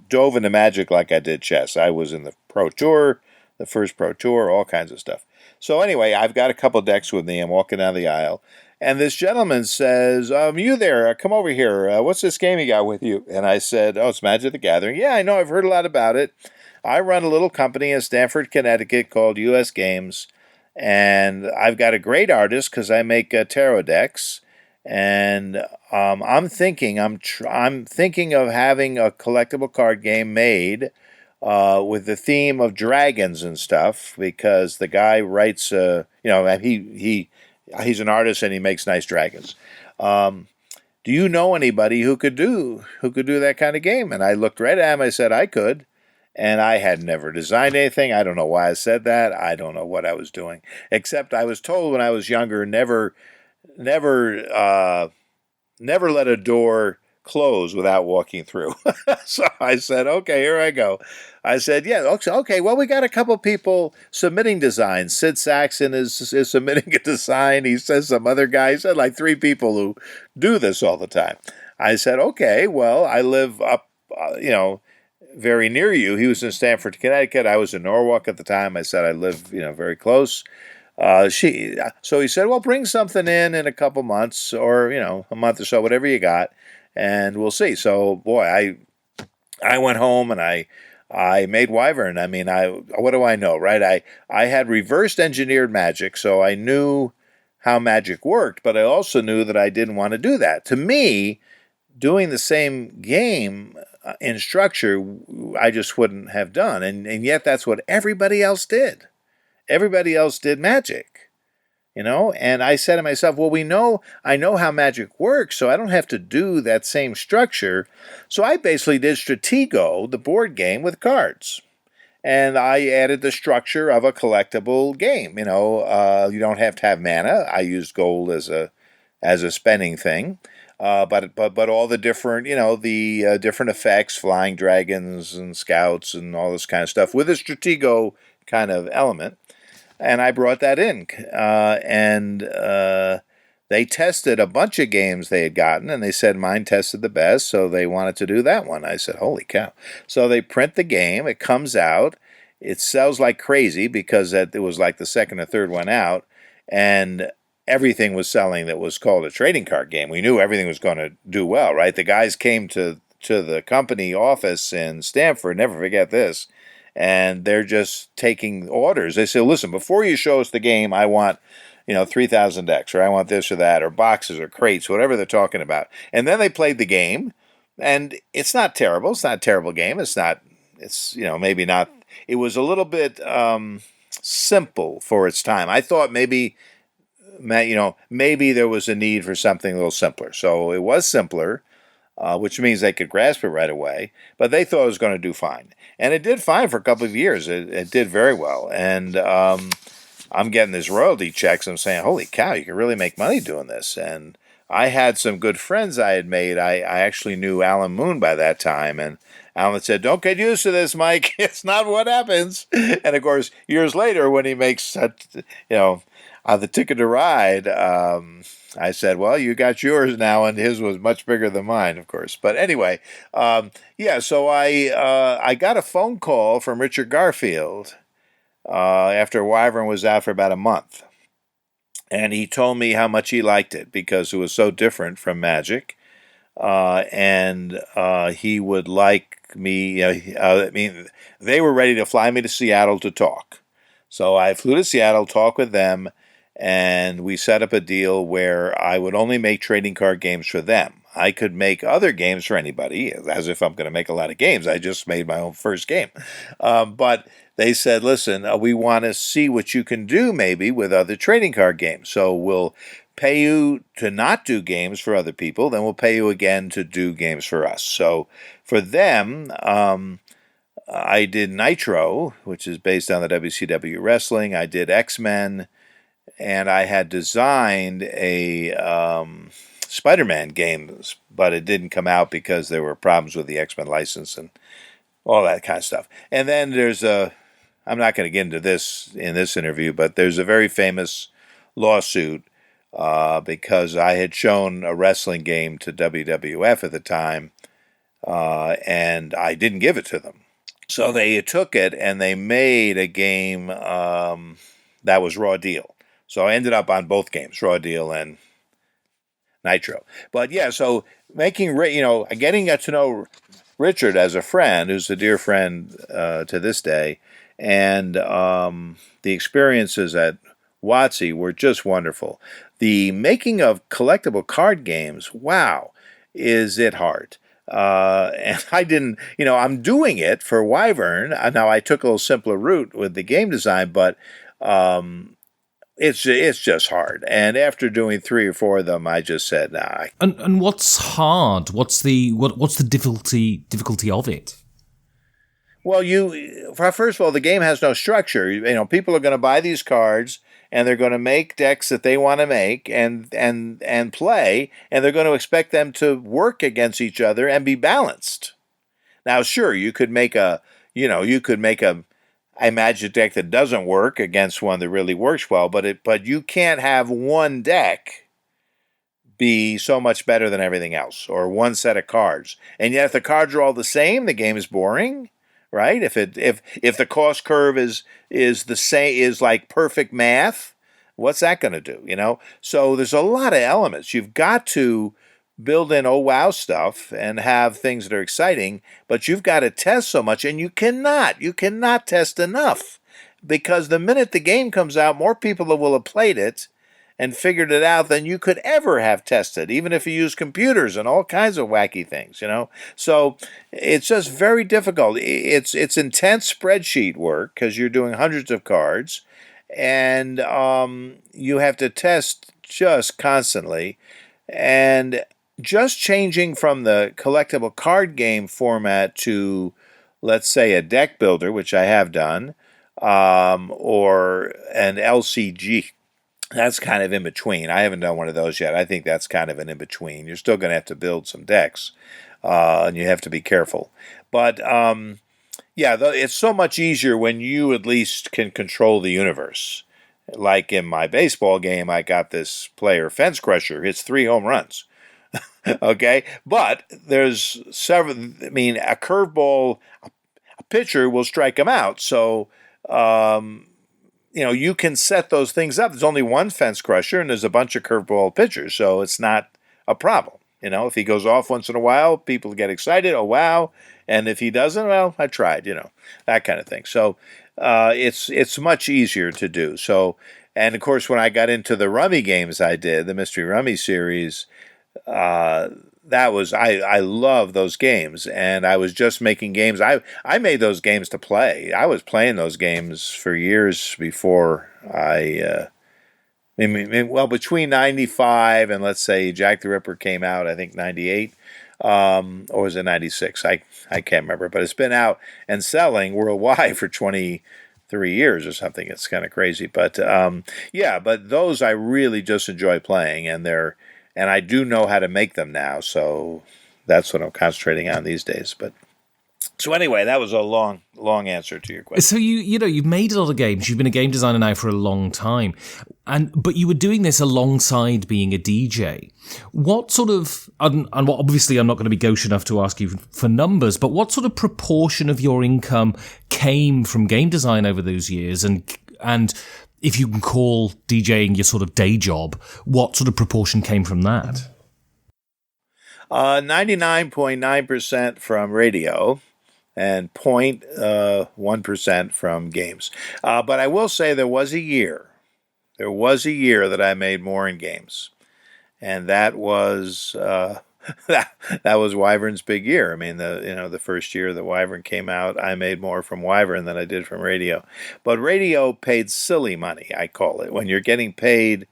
dove into Magic like I did chess. I was in the Pro Tour, the first Pro Tour, all kinds of stuff. So anyway, I've got a couple decks with me. I'm walking down the aisle, and this gentleman says, "You there? Come over here. What's this game you got with you?" And I said, "Oh, it's Magic the Gathering." "Yeah, I know. I've heard a lot about it. I run a little company in Stamford, Connecticut called U.S. Games, and I've got a great artist because I make tarot decks. And I'm thinking of having a collectible card game made with the theme of dragons and stuff, because the guy writes, he's an artist and he makes nice dragons. Do you know anybody who could do that kind of game?" And I looked right at him. I said I could, and I had never designed anything. I don't know why I said that. I don't know what I was doing, except I was told when I was younger, never let a door close without walking through. So I said, okay, here I go. I said, yeah, okay, well, we got a couple people submitting designs. Sid Saxon is submitting a design. He says some other guy. He said like 3 people who do this all the time. I said, okay, well, I live up, very near you. He was in Stamford, Connecticut. I was in Norwalk at the time. I said I live, very close. So he said, well, bring something in a couple months, or a month or so, whatever you got, and we'll see. So boy, I went home and I made Wyvern. I mean, what do I know, right? I had reversed engineered Magic, so I knew how Magic worked, but I also knew that I didn't want to do that. To me, doing the same game in structure, I just wouldn't have done, and yet that's what everybody else did. Everybody else did Magic, and I said to myself, well, I know how Magic works, so I don't have to do that same structure. So I basically did Stratego, the board game, with cards. And I added the structure of a collectible game. You don't have to have mana. I used gold as a spending thing. But all the different, different effects, flying dragons and scouts and all this kind of stuff with a Stratego kind of element. And I brought that in, and they tested a bunch of games they had gotten, and they said mine tested the best, so they wanted to do that one. I said, holy cow. So they print the game, it comes out, it sells like crazy because it was like the second or third one out, and everything was selling that was called a trading card game. We knew everything was going to do well, right? The guys came to the company office in Stamford, never forget this, and they're just taking orders. They say, listen, before you show us the game, I want 3,000 decks, or I want this or that, or boxes or crates, whatever they're talking about. And then they played the game, and it's not terrible. It's not a terrible game. Maybe not. It was a little bit simple for its time. I thought maybe there was a need for something a little simpler. So it was simpler, which means they could grasp it right away. But they thought it was going to do fine. And it did fine for a couple of years. It did very well. And I'm getting these royalty checks. I'm saying, holy cow, you can really make money doing this. And I had some good friends I had made. I actually knew Alan Moon by that time. And Alan said, don't get used to this, Mike. It's not what happens. And, of course, years later when he makes, the Ticket to Ride, I said, well, you got yours now, and his was much bigger than mine, of course. But anyway, so I got a phone call from Richard Garfield after Wyvern was out for about a month. And he told me how much he liked it because it was so different from Magic. And he would like me, they were ready to fly me to Seattle to talk. So I flew to Seattle, talked with them, and we set up a deal where I would only make trading card games for them. I could make other games for anybody, as if I'm going to make a lot of games. I just made my own first game. But they said, listen, we want to see what you can do maybe with other trading card games. So we'll pay you to not do games for other people, then we'll pay you again to do games for us. So for them, I did Nitro, which is based on the WCW wrestling. I did X-Men. And I had designed a Spider-Man game, but it didn't come out because there were problems with the X-Men license and all that kind of stuff. And then I'm not going to get into this in this interview, but there's a very famous lawsuit because I had shown a wrestling game to WWF at the time, and I didn't give it to them. So they took it and they made a game that was Raw Deal. So I ended up on both games, Raw Deal and Nitro. But yeah, so getting to know Richard as a friend, who's a dear friend to this day, and the experiences at WotC were just wonderful. The making of collectible card games, wow, is it hard. And I didn't, I'm doing it for Wyvern. Now I took a little simpler route with the game design, but it's just hard. And after doing 3 or 4 of them, I just said, nah. And what's hard? What's the difficulty of it? Well, first of all, the game has no structure. People are going to buy these cards, and they're going to make decks that they want to make and play, and they're going to expect them to work against each other and be balanced. Now, sure, you could make a Magic deck that doesn't work against one that really works well, but you can't have one deck be so much better than everything else, or one set of cards. And yet, if the cards are all the same, the game is boring, right? If the cost curve is the same, is like perfect math, what's that going to do? So there's a lot of elements. You've got to build in oh wow stuff and have things that are exciting, but you've got to test so much, and you cannot test enough, because the minute the game comes out, more people will have played it and figured it out than you could ever have tested, even if you use computers and all kinds of wacky things, So it's just very difficult. It's intense spreadsheet work because you're doing hundreds of cards, and you have to test just constantly. And just changing from the collectible card game format to, let's say, a deck builder, which I have done, or an LCG, that's kind of in between. I haven't done one of those yet. I think that's kind of an in between. You're still going to have to build some decks, and you have to be careful. But it's so much easier when you at least can control the universe. Like in my baseball game, I got this player, Fence Crusher, hits 3 home runs. Okay, but there's several. I mean, a curveball, a pitcher will strike him out. So, you can set those things up. There's only one Fence Crusher, and there's a bunch of curveball pitchers, so it's not a problem. If he goes off once in a while, people get excited. Oh wow! And if he doesn't, well, I tried. That kind of thing. So, it's much easier to do. So, and of course, when I got into the rummy games, I did the Mystery Rummy series. I love those games, and I was just making games. I made those games to play. I was playing those games for years before between 95 and, let's say, Jack the Ripper came out, I think 98, or was it 96? I can't remember, but it's been out and selling worldwide for 23 years or something. It's kind of crazy, but but those I really just enjoy playing, and I do know how to make them now, so that's what I'm concentrating on these days. But so anyway, that was a long answer to your question. So you've made a lot of games. You've been a game designer now for a long time, but you were doing this alongside being a DJ. What sort of, and obviously I'm not going to be gauche enough to ask you for numbers, but what sort of proportion of your income came from game design over those years, and if you can call DJing your sort of day job, what sort of proportion came from that? 99.9% from radio and 0.1% from games. But I will say there was a year that I made more in games. And that was that was Wyvern's big year. I mean, the first year that Wyvern came out, I made more from Wyvern than I did from radio. But radio paid silly money, I call it, when you're getting paid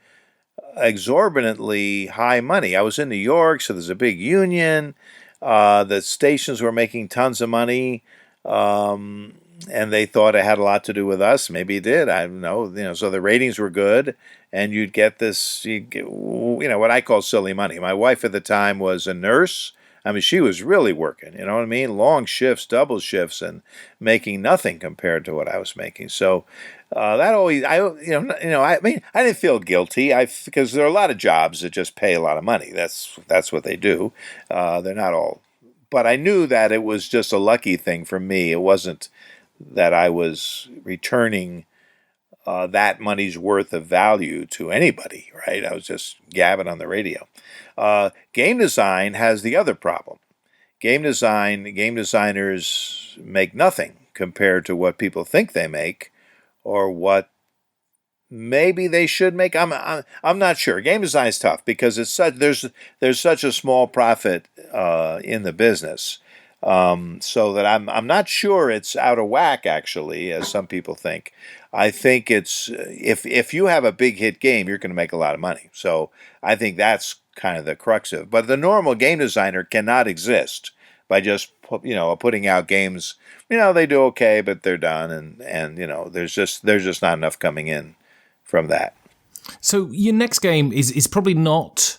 exorbitantly high money. I was in New York, so there's a big union. The stations were making tons of money, and they thought it had a lot to do with us. Maybe it did. I don't know. So the ratings were good, and you'd get this, what I call silly money. My wife at the time was a nurse. I mean, she was really working, you know what I mean? Long shifts, double shifts, and making nothing compared to what I was making. So that always, I didn't feel guilty, because there are a lot of jobs that just pay a lot of money. That's what they do. They're not all, but I knew that it was just a lucky thing for me. It wasn't that I was returning that money's worth of value to anybody, right? I was just gabbing on the radio. Game design has the other problem. Game designers make nothing compared to what people think they make, or what maybe they should make. I'm not sure. Game design is tough because there's such a small profit in the business. So that I'm not sure it's out of whack, actually, as some people think. I think it's if you have a big hit game, you're going to make a lot of money. So I think that's kind of the crux of it. But the normal game designer cannot exist by just putting out games. They do okay, but they're done, and there's just not enough coming in from that. So your next game is probably not.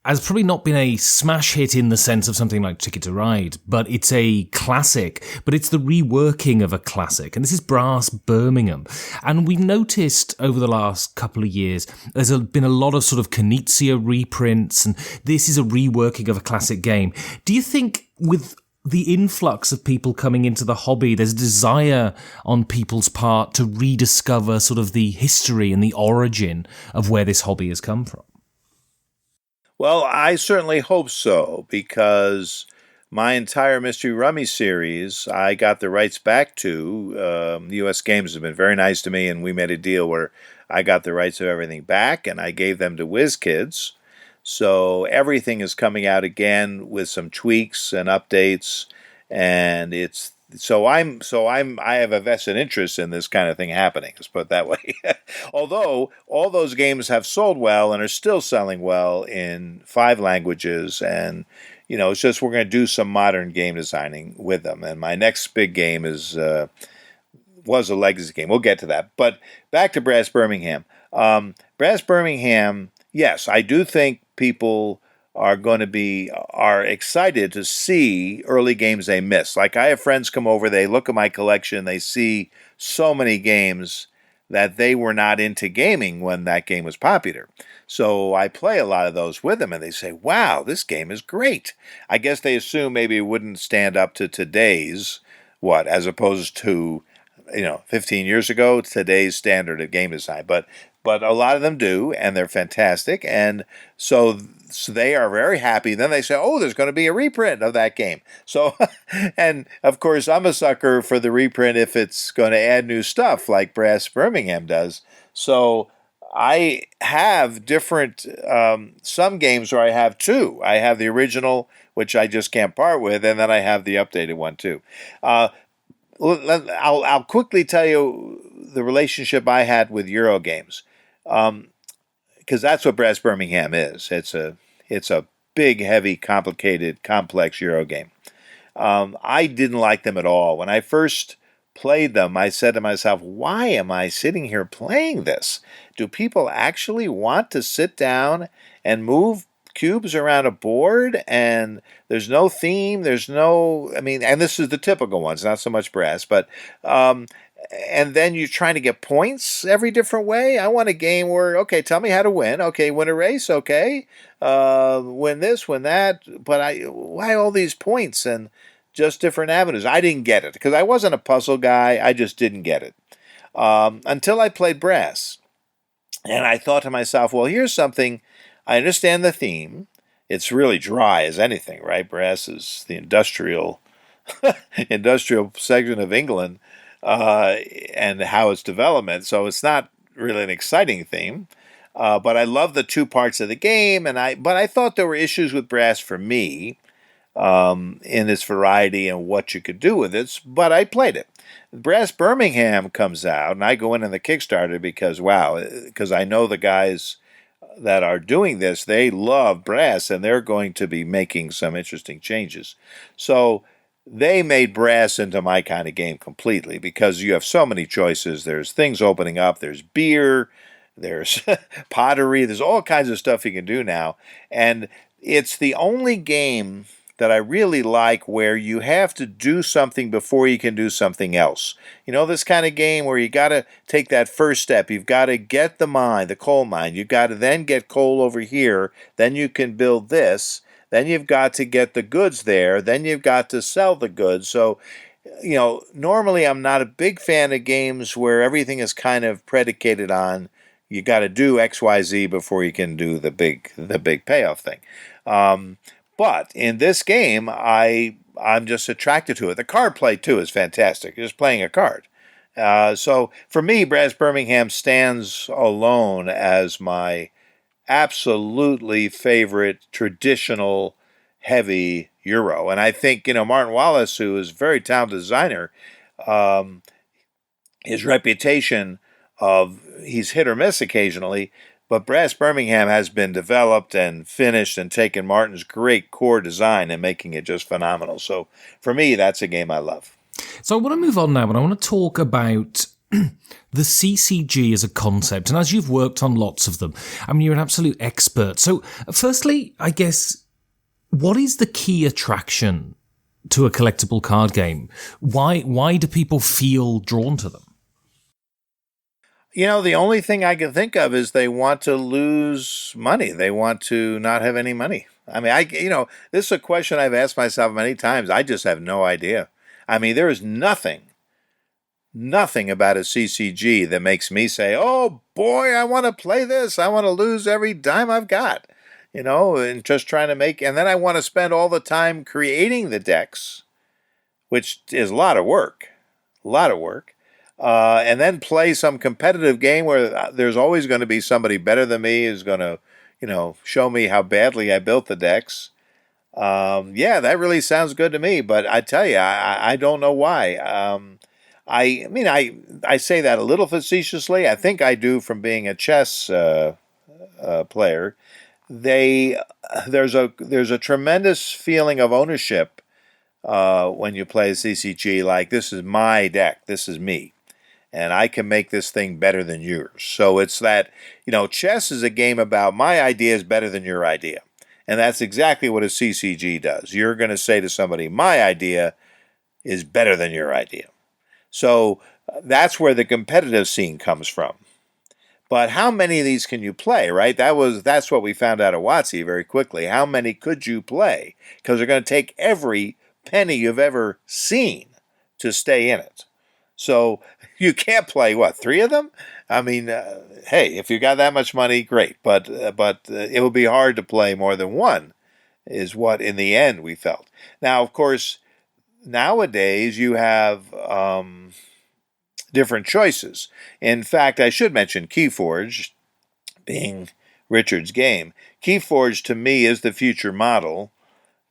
Has probably not been a smash hit in the sense of something like Ticket to Ride, but it's a classic, but it's the reworking of a classic, and this is Brass Birmingham. And we've noticed over the last couple of years, there's been a lot of sort of Knizia reprints, and this is a reworking of a classic game. Do you think with the influx of people coming into the hobby, there's a desire on people's part to rediscover sort of the history and the origin of where this hobby has come from. Well, I certainly hope so, because my entire Mystery Rummy series, I got the rights back to. U.S. Games have been very nice to me, and we made a deal where I got the rights of everything back, and I gave them to WizKids. So everything is coming out again with some tweaks and updates, and I have a vested interest in this kind of thing happening. Let's put it that way. Although all those games have sold well and are still selling well in 5 languages, and it's just we're going to do some modern game designing with them. And my next big game was a legacy game. We'll get to that. But back to Brass Birmingham. Brass Birmingham, yes, I do think people are excited to see early games they miss. Like, I have friends come over, they look at my collection, they see so many games that they were not into gaming when that game was popular. So I play a lot of those with them, and they say, wow, this game is great. I guess they assume maybe it wouldn't stand up to today's, as opposed to 15 years ago, today's standard of game design. But a lot of them do, and they're fantastic. And so they are very happy. Then they say, oh, there's going to be a reprint of that game. So, and of course, I'm a sucker for the reprint if it's going to add new stuff like Brass Birmingham does. So I have different, some games where I have 2. I have the original, which I just can't part with, and then I have the updated one too. I'll quickly tell you the relationship I had with Euro games, because that's what Brass Birmingham is. It's a big, heavy, complicated, complex Euro game. I didn't like them at all. When I first played them, I said to myself, why am I sitting here playing this? Do people actually want to sit down and move cubes around a board, and there's no theme, and this is the typical ones, not so much Brass, but and then you're trying to get points every different way. I want a game where, okay, tell me how to win. Okay, win a race. Okay, win this, win that. But why all these points and just different avenues? I didn't get it because I wasn't a puzzle guy. I just didn't get it until I played Brass, and I thought to myself, well, here's something. I understand the theme. It's really dry as anything, right? Brass is the industrial section of England. And how it's development. So it's not really an exciting theme, but I love the 2 parts of the game. But I thought there were issues with Brass for me in its variety and what you could do with it. But I played it. Brass Birmingham comes out, and I go in the Kickstarter because I know the guys that are doing this. They love Brass, and they're going to be making some interesting changes. So they made Brass into my kind of game completely, because you have so many choices. There's things opening up. There's beer. There's pottery. There's all kinds of stuff you can do now. And it's the only game that I really like where you have to do something before you can do something else. This kind of game where you got to take that first step. You've got to get the coal mine. You've got to then get coal over here. Then you can build this. Then you've got to get the goods there. Then you've got to sell the goods. So, normally I'm not a big fan of games where everything is kind of predicated on you got to do X, Y, Z before you can do the big payoff thing. But in this game, I'm just attracted to it. The card play too is fantastic. Just playing a card. So for me, Brass Birmingham stands alone as my absolutely favorite traditional heavy Euro. And I think, Martin Wallace, who is a very talented designer, his reputation he's hit or miss occasionally, but Brass Birmingham has been developed and finished and taken Martin's great core design and making it just phenomenal. So for me, that's a game I love. So I want to move on now, and I want to talk about the CCG as a concept. And as you've worked on lots of them, you're an absolute expert. So firstly, I guess, what is the key attraction to a collectible card game? Why do people feel drawn to them? The only thing I can think of is they want to lose money. They want to not have any money. I mean, this is a question I've asked myself many times. I just have no idea. I mean, there is nothing about a CCG that makes me say, "Oh boy, I want to play this. I want to lose every dime I've got." And just trying to and then I want to spend all the time creating the decks, which is a lot of work, and then play some competitive game where there's always going to be somebody better than me who's going to, show me how badly I built the decks. Yeah, that really sounds good to me, but I tell you, I don't know why. I mean, I say that a little facetiously. I think I do from being a chess player. There's a tremendous feeling of ownership when you play CCG. Like, this is my deck, this is me, and I can make this thing better than yours. So it's that, chess is a game about my idea is better than your idea, and that's exactly what a CCG does. You're going to say to somebody, my idea is better than your idea. So that's where the competitive scene comes from. But how many of these can you play, right? That's what we found out at WotC very quickly. How many could you play? Because they're going to take every penny you've ever seen to stay in it. So you can't play, 3 of them? I mean, hey, if you got that much money, great. But it would be hard to play more than one, is what in the end we felt. Now, of course, nowadays you have different choices. In fact, I should mention Keyforge, being Richard's game. Keyforge, to me, is the future model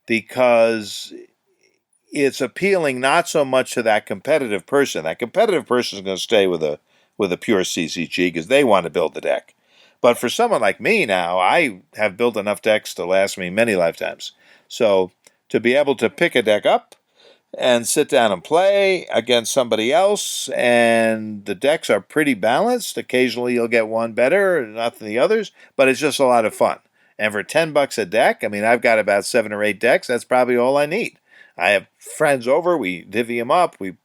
because it's appealing not so much to that competitive person. That competitive person is going to stay with a pure CCG because they want to build the deck. But for someone like me now, I have built enough decks to last me many lifetimes. So to be able to pick a deck up and sit down and play against somebody else, and the decks are pretty balanced. Occasionally you'll get one better, not than the others, but it's just a lot of fun. And for $10 a deck, I mean, I've got about 7 or 8 decks. That's probably all I need. I have friends over. We divvy them up. We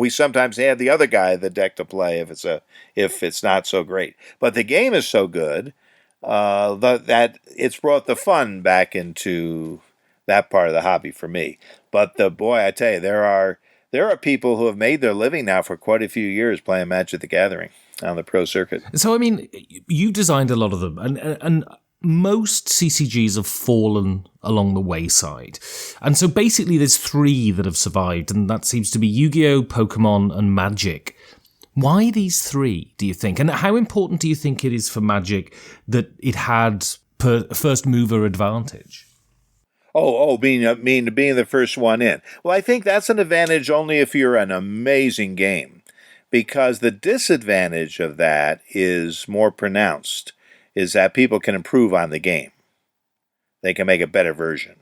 sometimes have the other guy the deck to play if it's not so great. But the game is so good that it's brought the fun back into that part of the hobby for me. But boy, I tell you, there are people who have made their living now for quite a few years playing Magic the Gathering on the pro circuit. So, I mean, you designed a lot of them, and most CCGs have fallen along the wayside. And so basically there's 3 that have survived, and that seems to be Yu-Gi-Oh!, Pokemon, and Magic. Why these 3, do you think? And how important do you think it is for Magic that it had first mover advantage? Being the first one in. Well, I think that's an advantage only if you're an amazing game, because the disadvantage of that is more pronounced, is that people can improve on the game. They can make a better version.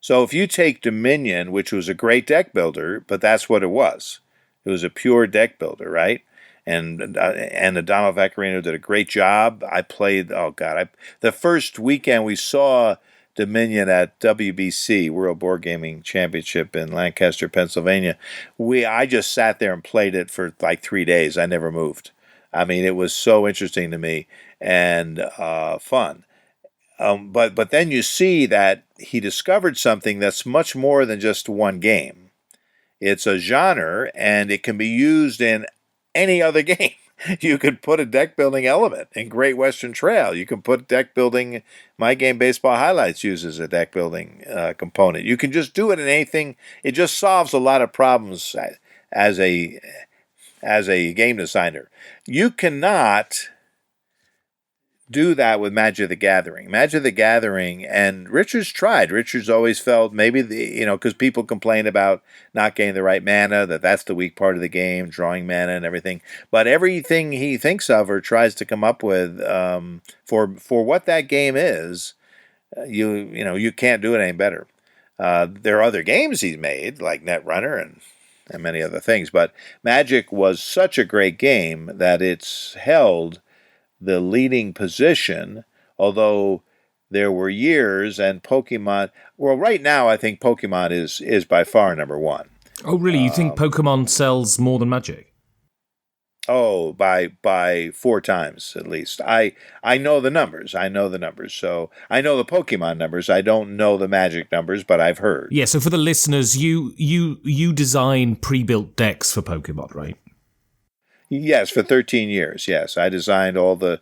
So if you take Dominion, which was a great deck builder, but that's what it was. It was a pure deck builder, right? And Adamo Vaccarino did a great job. I played, the first weekend we saw Dominion at WBC, World Board Gaming Championship in Lancaster, Pennsylvania. I just sat there and played it for like 3 days. I never moved. I mean, it was so interesting to me and fun. But then you see that he discovered something that's much more than just one game. It's a genre, and it can be used in any other game. You could put a deck building element in Great Western Trail. You can put deck building. My game Baseball Highlights uses a deck building component. You can just do it in anything. It just solves a lot of problems as a game designer. You cannot do that with Magic the Gathering. Magic the Gathering, and Richard's tried. Richard's always felt maybe because people complain about not getting the right mana, that's the weak part of the game, drawing mana and everything. But everything he thinks of or tries to come up with for what that game is, you can't do it any better. There are other games he's made like Netrunner and many other things, but Magic was such a great game that it's held the leading position, although there were years, and Pokemon, well, right now I think Pokemon is by far number 1. Oh, really? You think Pokemon sells more than Magic? Oh, by 4 times at least. I know the numbers. I know the numbers. So I know the Pokemon numbers. I don't know the Magic numbers, but I've heard. Yeah, so for the listeners, you design pre-built decks for Pokemon, right? Yes, for 13 years. Yes, I designed all the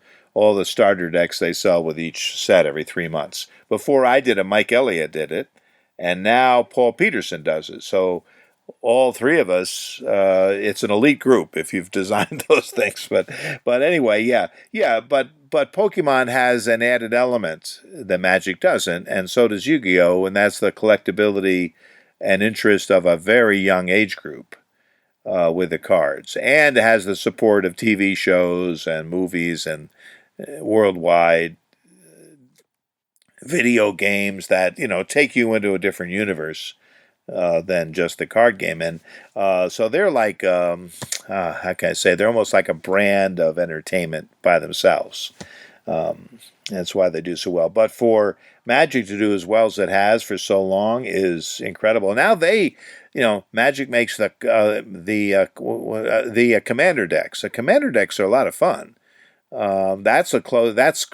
starter decks they sell with each set every 3 months. Before I did it, Mike Elliott did it, and now Paul Peterson does it. So all three of us, it's an elite group if you've designed those things. But anyway, yeah. But Pokemon has an added element that Magic doesn't, and so does Yu-Gi-Oh, and that's the collectability and interest of a very young age group with the cards, and it has the support of TV shows and movies and worldwide video games that take you into a different universe than just the card game. And so they're like, how can I say, they're almost like a brand of entertainment by themselves. That's why they do so well. But for Magic to do as well as it has for so long is incredible. Now Magic makes the commander decks. The commander decks are a lot of fun. That's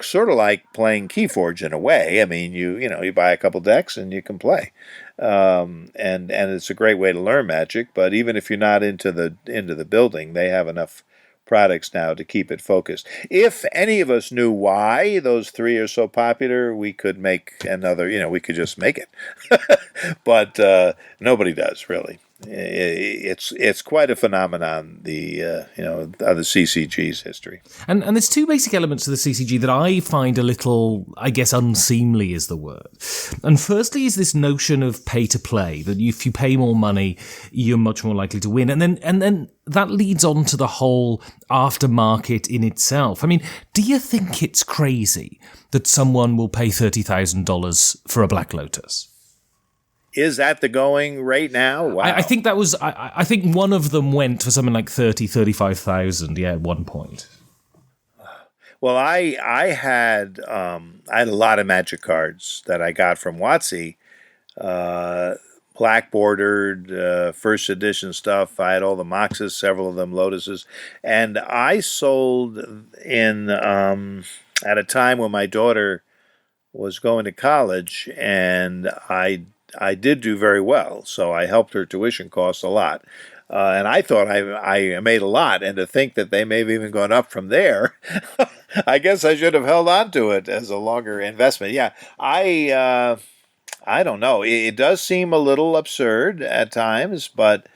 sort of like playing Keyforge in a way. I mean, you buy a couple decks and you can play, and it's a great way to learn Magic. But even if you're not into the building, they have enough products now to keep it focused. If any of us knew why those three are so popular, we could make another. We could just make it, but nobody does really. It's quite a phenomenon, the of the CCG's history. And there's two basic elements to the CCG that I find a little, I guess, unseemly is the word. And firstly is this notion of pay to play, that if you pay more money, you're much more likely to win. And then that leads on to the whole aftermarket in itself. I mean, do you think it's crazy that someone will pay $30,000 for a Black Lotus? Is that the going rate now? Wow. I think that was. I think one of them went for something like 35,000. Yeah, at one point. Well, I had a lot of Magic cards that I got from WotC, black bordered, first edition stuff. I had all the Moxes, several of them Lotuses, and I sold in at a time when my daughter was going to college, and I did do very well, so I helped her tuition costs a lot. And I thought I made a lot, and to think that they may have even gone up from there, I guess I should have held on to it as a longer investment. Yeah, I don't know. It does seem a little absurd at times, but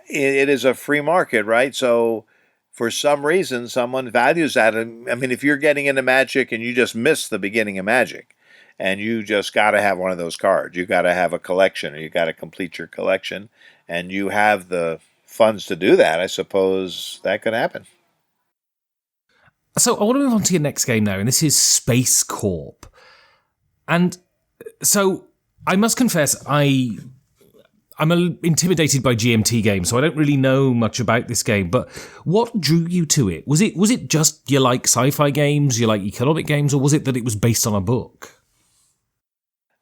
it is a free market, right? So for some reason, someone values that. I mean, if you're getting into Magic and you just miss the beginning of Magic, and you just got to have one of those cards. You got to have a collection, or you got to complete your collection, and you have the funds to do that. I suppose that could happen. So I want to move on to your next game now, and this is Spacecorp. And so I must confess, I'm intimidated by GMT games, so I don't really know much about this game. But what drew you to it? Was it just you like sci-fi games, you like economic games, or was it that it was based on a book?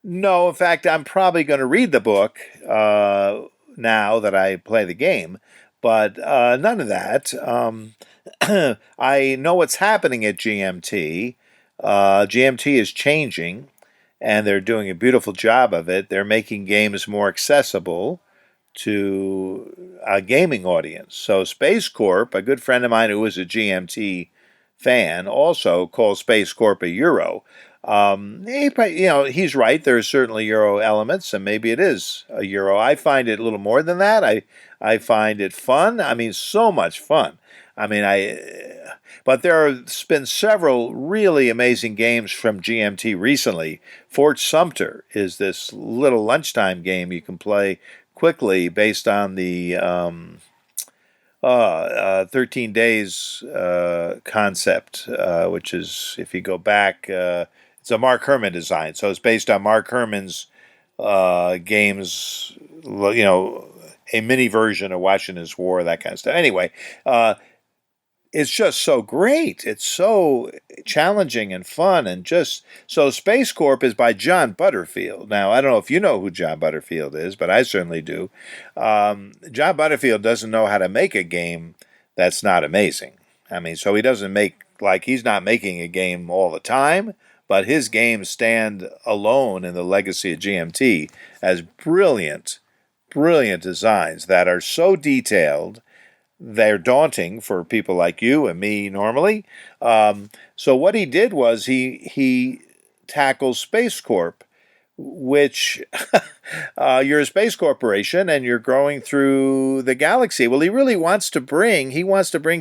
No, in fact, I'm probably going to read the book now that I play the game, but none of that. I know what's happening at GMT. GMT is changing, and they're doing a beautiful job of it. They're making games more accessible to a gaming audience. So Spacecorp, a good friend of mine who was a GMT fan, also calls Spacecorp a Euro. He's right. There are certainly Euro elements, and maybe it is a Euro. I find it a little more than that. I find it fun. I mean, so much fun. I mean, but there have been several really amazing games from GMT recently. Fort Sumter is this little lunchtime game you can play quickly based on the 13 Days concept, which is, if you go back, it's a Mark Herman design. So it's based on Mark Herman's games, a mini version of Washington's War, that kind of stuff. Anyway, it's just so great. It's so challenging and fun, and just so Spacecorp is by John Butterfield. Now, I don't know if you know who John Butterfield is, but I certainly do. John Butterfield doesn't know how to make a game that's not amazing. I mean, so he doesn't make, like, he's not making a game all the time, but his games stand alone in the legacy of GMT as brilliant, brilliant designs that are so detailed. They're daunting for people like you and me normally. So what he did was he tackles Spacecorp, which you're a space corporation and you're growing through the galaxy. Well, he really wants to bring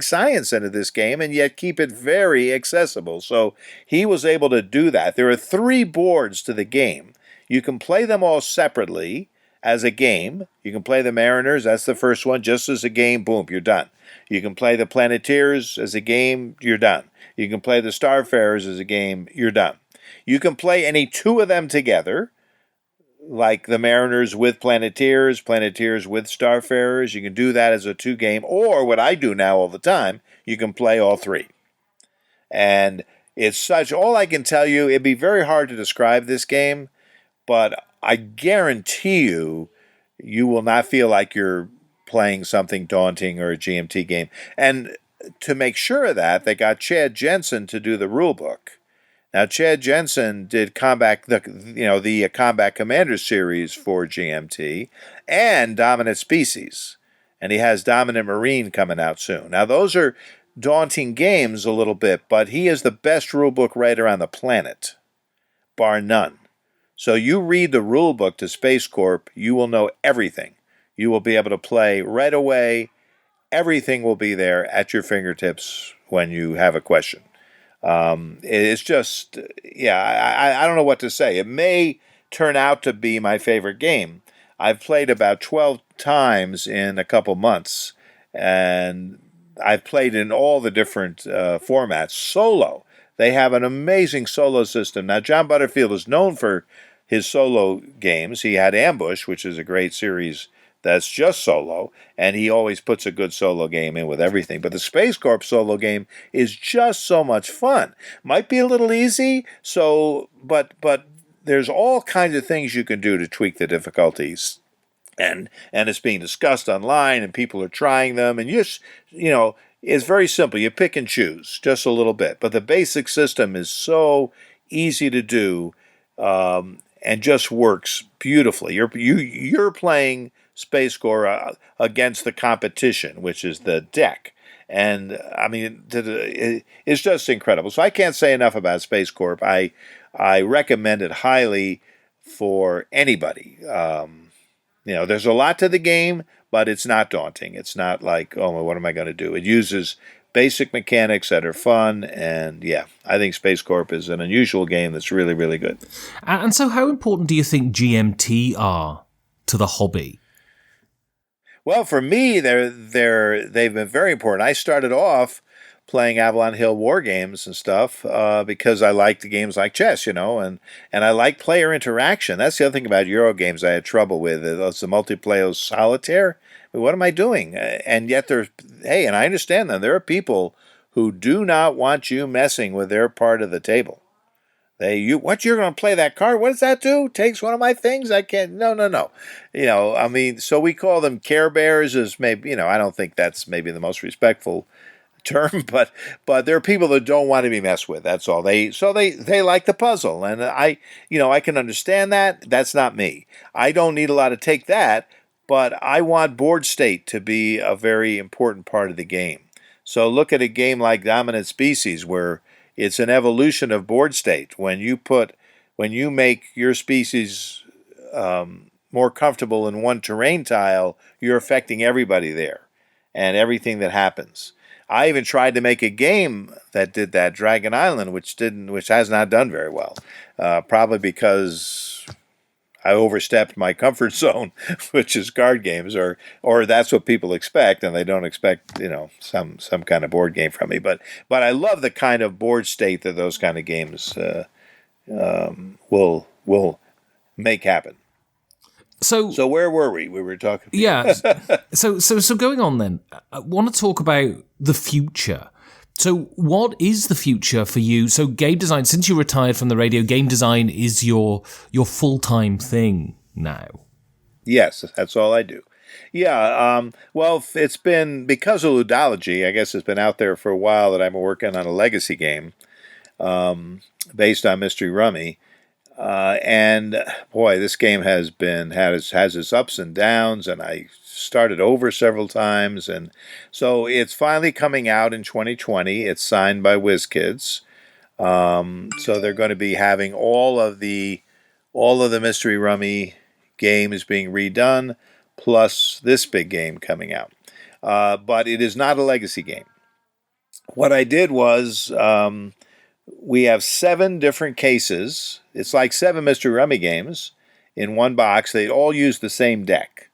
science into this game and yet keep it very accessible. So he was able to do that. There are 3 boards to the game. You can play them all separately as a game. You can play the Mariners, that's the first one, just as a game, boom, you're done. You can play the Planeteers as a game, you're done. You can play the Starfarers as a game, you're done. You can play any 2 of them together, like the Mariners with Planeteers, Planeteers with Starfarers. You can do that as a 2-game, or what I do now all the time, you can play all 3. And it's such, all I can tell you, it'd be very hard to describe this game, but I guarantee you, you will not feel like you're playing something daunting or a GMT game. And to make sure of that, they got Chad Jensen to do the rule book. Now, Chad Jensen did the Combat Commander series for GMT and Dominant Species, and he has Dominant Marine coming out soon. Now, those are daunting games a little bit, but he is the best rulebook writer on the planet, bar none. So you read the rulebook to Spacecorp, you will know everything. You will be able to play right away. Everything will be there at your fingertips when you have a question. It's just, I don't know what to say. It may turn out to be my favorite game. I've played about 12 times in a couple months, and I've played in all the different formats. Solo. They have an amazing solo system. Now, John Butterfield is known for his solo games. He had Ambush, which is a great series that's just solo, and he always puts a good solo game in with everything. But the Spacecorp solo game is just so much fun. Might be a little easy, but there's all kinds of things you can do to tweak the difficulties. And it's being discussed online, and people are trying them, and it's very simple. You pick and choose just a little bit. But the basic system is so easy to do, and just works beautifully. You're playing Spacecorp against the competition, which is the deck. And, I mean, it's just incredible. So I can't say enough about Spacecorp. I recommend it highly for anybody. There's a lot to the game, but it's not daunting. It's not like, oh, what am I going to do? It uses basic mechanics that are fun, and I think Spacecorp is an unusual game that's really, really good. And so how important do you think GMT are to the hobby? Well, for me, they've been very important. I started off playing Avalon Hill war games and stuff because I liked the games like chess, and I like player interaction. That's the other thing about Euro games I had trouble with. It's the multiplayer solitaire. What am I doing? And yet and I understand them. There are people who do not want you messing with their part of the table. You're going to play that card? What does that do? Takes one of my things? I can't. No. So we call them Care Bears. As maybe, I don't think that's maybe the most respectful term, but there are people that don't want to be messed with. That's all. They like the puzzle, and I can understand that. That's not me. I don't need a lot to take that, but I want board state to be a very important part of the game. So look at a game like Dominant Species, where it's an evolution of board state. When you make your species more comfortable in one terrain tile, you're affecting everybody there and everything that happens. I even tried to make a game that did that, Dragon Island, which has not done very well, probably because I overstepped my comfort zone, which is card games, or that's what people expect, and they don't expect some kind of board game from me. But I love the kind of board state that those kind of games will make happen. So where were we? We were talking. Yeah. So going on then, I want to talk about the future. So what is the future for you? So game design, since you retired from the radio, game design is your full-time thing now. Yes, that's all I do. Yeah, well, it's been because of Ludology. I guess it's been out there for a while that I've been working on a legacy game based on Mystery Rummy. And boy, this game has its ups and downs, and I started over several times, and so it's finally coming out in 2020. It's signed by WizKids, so they're going to be having all of the Mystery Rummy games being redone, plus this big game coming out. But it is not a legacy game. What I did was we have 7 different cases. It's like 7 Mystery Rummy games in one box. They all use the same deck.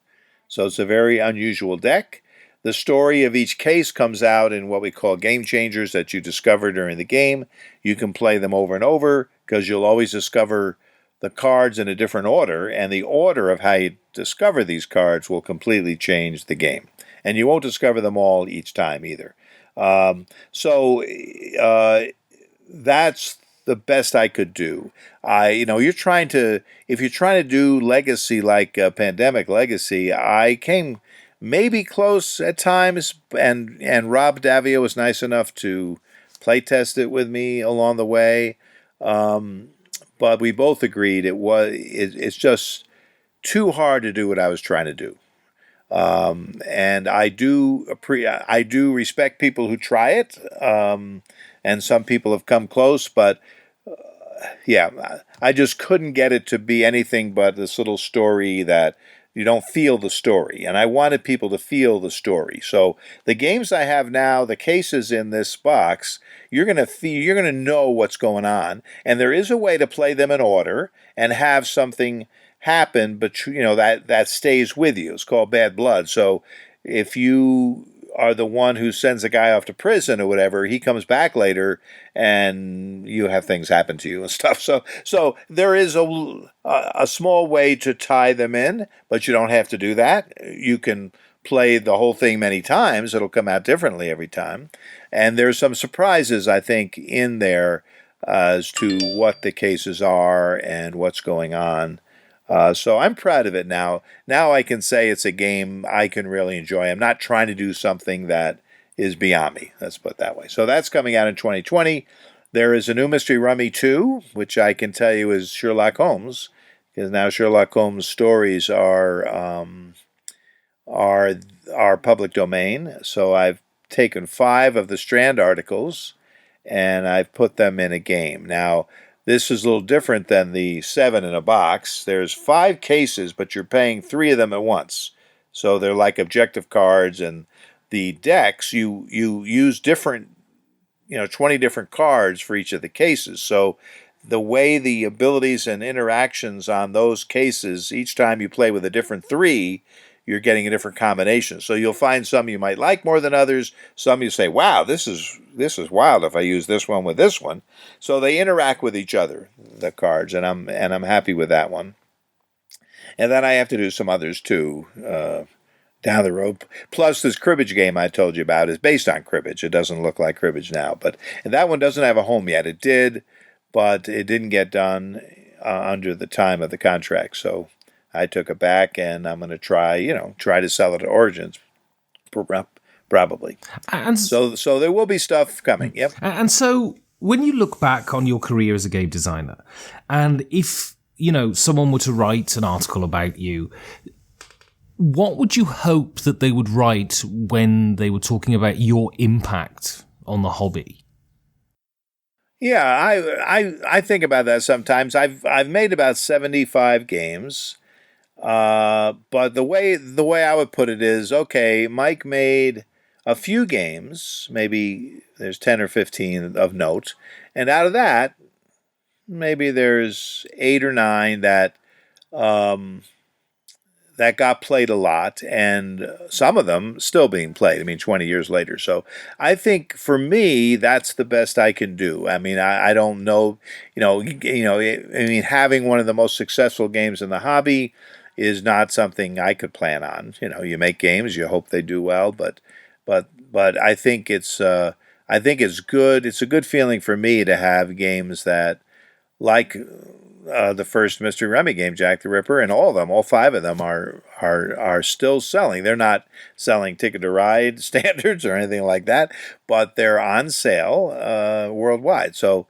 So it's a very unusual deck. The story of each case comes out in what we call game changers that you discover during the game. You can play them over and over because you'll always discover the cards in a different order, and the order of how you discover these cards will completely change the game. And you won't discover them all each time either. So that's the best I could do. If you're trying to do legacy like Pandemic Legacy, I came maybe close at times, and Rob Davio was nice enough to play test it with me along the way. But we both agreed it's just too hard to do what I was trying to do. And I do respect people who try it, and some people have come close, but yeah, I just couldn't get it to be anything but this little story that you don't feel the story, and I wanted people to feel the story. So the games I have now, the cases in this box, you're gonna know what's going on, and there is a way to play them in order and have something happen, but that stays with you. It's called bad blood. So if you are the one who sends a guy off to prison or whatever, he comes back later and you have things happen to you and stuff. So there is a small way to tie them in, but you don't have to do that. You can play the whole thing many times. It'll come out differently every time. And there's some surprises, I think, in there as to what the cases are and what's going on. So I'm proud of it now. Now I can say it's a game I can really enjoy. I'm not trying to do something that is beyond me. Let's put it that way. So that's coming out in 2020. There is a new Mystery Rummy 2, which I can tell you is Sherlock Holmes, because now Sherlock Holmes stories are public domain. So I've taken 5 of the Strand articles and I've put them in a game. Now, this is a little different than the 7 in a box. There's 5 cases, but you're paying 3 of them at once. So they're like objective cards, and the decks, you use different, 20 different cards for each of the cases. So the way the abilities and interactions on those cases, each time you play with a different 3, you're getting a different combination. So you'll find some you might like more than others. Some you say, wow, this is wild if I use this one with this one. So they interact with each other, the cards, and I'm happy with that one. And then I have to do some others too down the road. Plus, this Cribbage game I told you about is based on Cribbage. It doesn't look like Cribbage now, and that one doesn't have a home yet. It did, but it didn't get done under the time of the contract. So I took it back, and I'm going to try to sell it at Origins, probably. And so there will be stuff coming. Yep. And so when you look back on your career as a game designer, and if someone were to write an article about you, what would you hope that they would write when they were talking about your impact on the hobby? Yeah, I think about that sometimes. I've made about 75 games. But the way I would put it is, okay, Mike made a few games, maybe there's 10 or 15 of note, and out of that, maybe there's 8 or 9 that got played a lot, and some of them still being played. 20 years later. So I think for me, that's the best I can do. I don't know, having one of the most successful games in the hobby is not something I could plan on. You make games, you hope they do well, but I think it's good. It's a good feeling for me to have games that, like the first Mystery Rummy game, Jack the Ripper, and all of them, all 5 of them are still selling. They're not selling Ticket to Ride standards or anything like that, but they're on sale worldwide. So,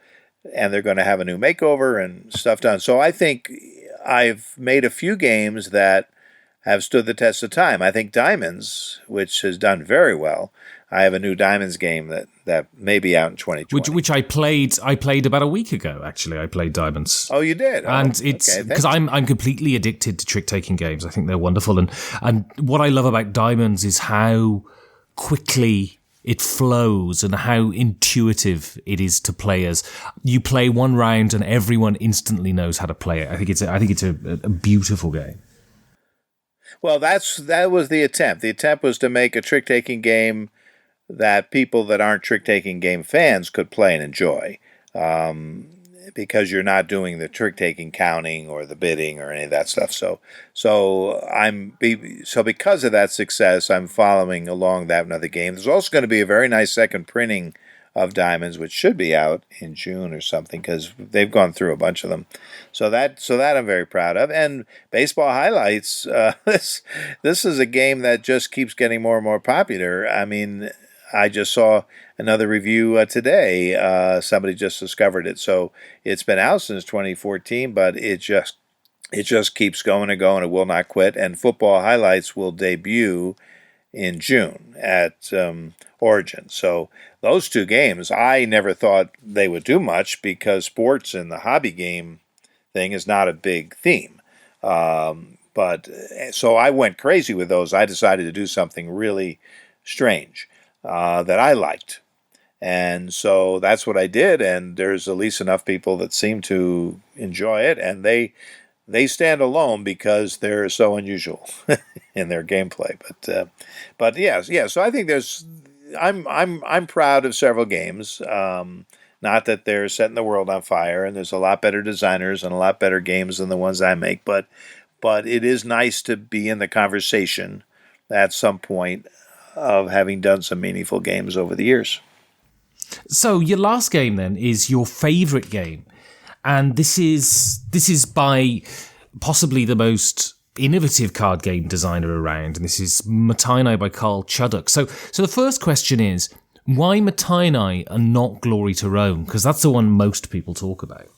and they're going to have a new makeover and stuff done. So I think I've made a few games that have stood the test of time. I think Diamonds, which has done very well. I have a new Diamonds game that may be out in 2020. Which I played about a week ago, actually. I played Diamonds. Oh, you did? And it's because I'm completely addicted to trick-taking games. I think they're wonderful. And what I love about Diamonds is how quickly it flows and how intuitive it is to players. You play one round and everyone instantly knows how to play it. I think it's a beautiful game. Well, that was the attempt. The attempt was to make a trick-taking game that people that aren't trick-taking game fans could play and enjoy, because you're not doing the trick-taking counting or the bidding or any of that stuff. So because of that success, I'm following along that another game. There's also going to be a very nice second printing of Diamonds, which should be out in June or something, because they've gone through a bunch of them. So that I'm very proud of. And Baseball Highlights, this is a game that just keeps getting more and more popular. I mean, I just saw another review today. Somebody just discovered it. So it's been out since 2014, but it just keeps going and going. It will not quit. And Football Highlights will debut in June at Origin. So those 2 games, I never thought they would do much, because sports in the hobby game thing is not a big theme. But so I went crazy with those. I decided to do something really strange that I liked. And so that's what I did, and there's at least enough people that seem to enjoy it, and they stand alone because they're so unusual in their gameplay. But yes. So I think I'm proud of several games. Not that they're setting the world on fire, and there's a lot better designers and a lot better games than the ones I make. But it is nice to be in the conversation at some point of having done some meaningful games over the years. So your last game then is your favorite game. And this is by possibly the most innovative card game designer around, and this is Mottainai by Carl Chuddock. So the first question is, why Mottainai and not Glory to Rome? Because that's the one most people talk about.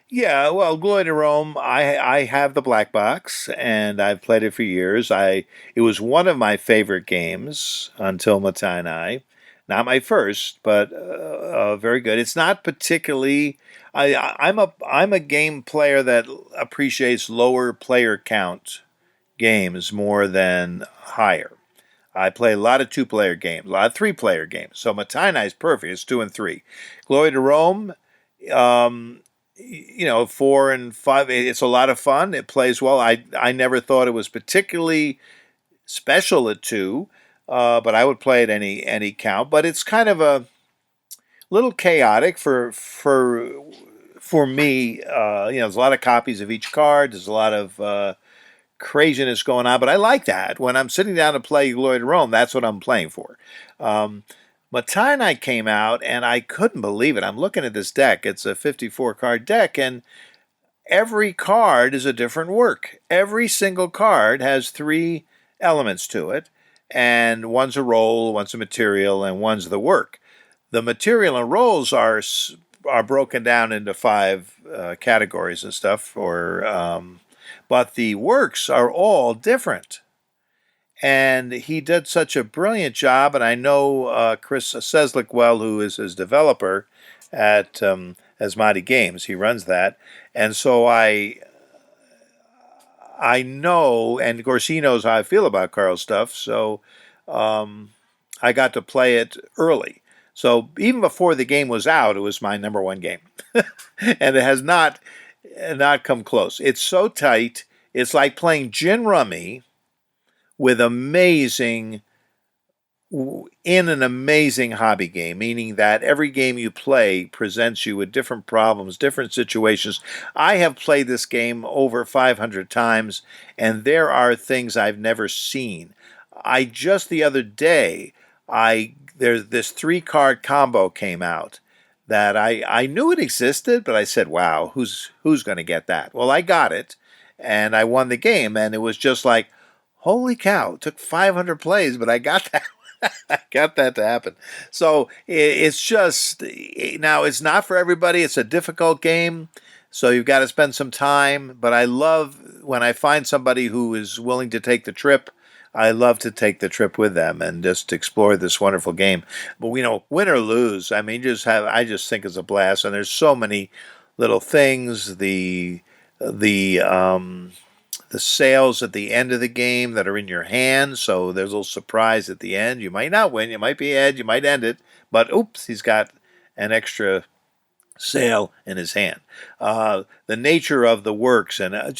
Yeah, well, Glory to Rome, I have the black box, and I've played it for years. It was one of my favorite games until Mottainai. Not my first, but very good. It's not particularly. I'm a game player that appreciates lower player count games more than higher. I play a lot of 2-player games, a lot of 3-player games. So Mottainai is perfect. It's 2 and 3. Glory to Rome, 4 and 5. It's a lot of fun. It plays well. I never thought it was particularly special at 2. But I would play at any count. But it's kind of a little chaotic for me. There's a lot of copies of each card. There's a lot of craziness going on. But I like that. When I'm sitting down to play Glory to Rome, that's what I'm playing for. Mottainai came out, and I couldn't believe it. I'm looking at this deck. It's a 54-card deck, and every card is a different work. Every single card has 3 elements to it. And one's a role, one's a material, and one's the work. The material and roles are broken down into 5 categories and stuff, but the works are all different. And he did such a brilliant job, and I know Chris Seslick well, who is his developer at Asmati Games. He runs that, and so I know, and of course he knows how I feel about Carl's stuff, so I got to play it early. So even before the game was out, it was my number 1 game. And it has not come close. It's so tight. It's like playing gin rummy with in an amazing hobby game, meaning that every game you play presents you with different problems, different situations. I have played this game over 500 times, and there are things I've never seen. The other day, there's this 3-card combo came out that I knew it existed, but I said, wow, who's going to get that? Well, I got it, and I won the game, and it was just like, holy cow, it took 500 plays, but I got that. I got that to happen. So it's just, now it's not for everybody. It's a difficult game, so you've got to spend some time. But I love when I find somebody who is willing to take the trip. I love to take the trip with them and just explore this wonderful game. But win or lose, I mean, I just think it's a blast. And there's so many little things. The sales at the end of the game that are in your hand, so there's a little surprise at the end. You might not win, you might be ahead, you might end it, but oops, he's got an extra sale in his hand. The nature of the works, and I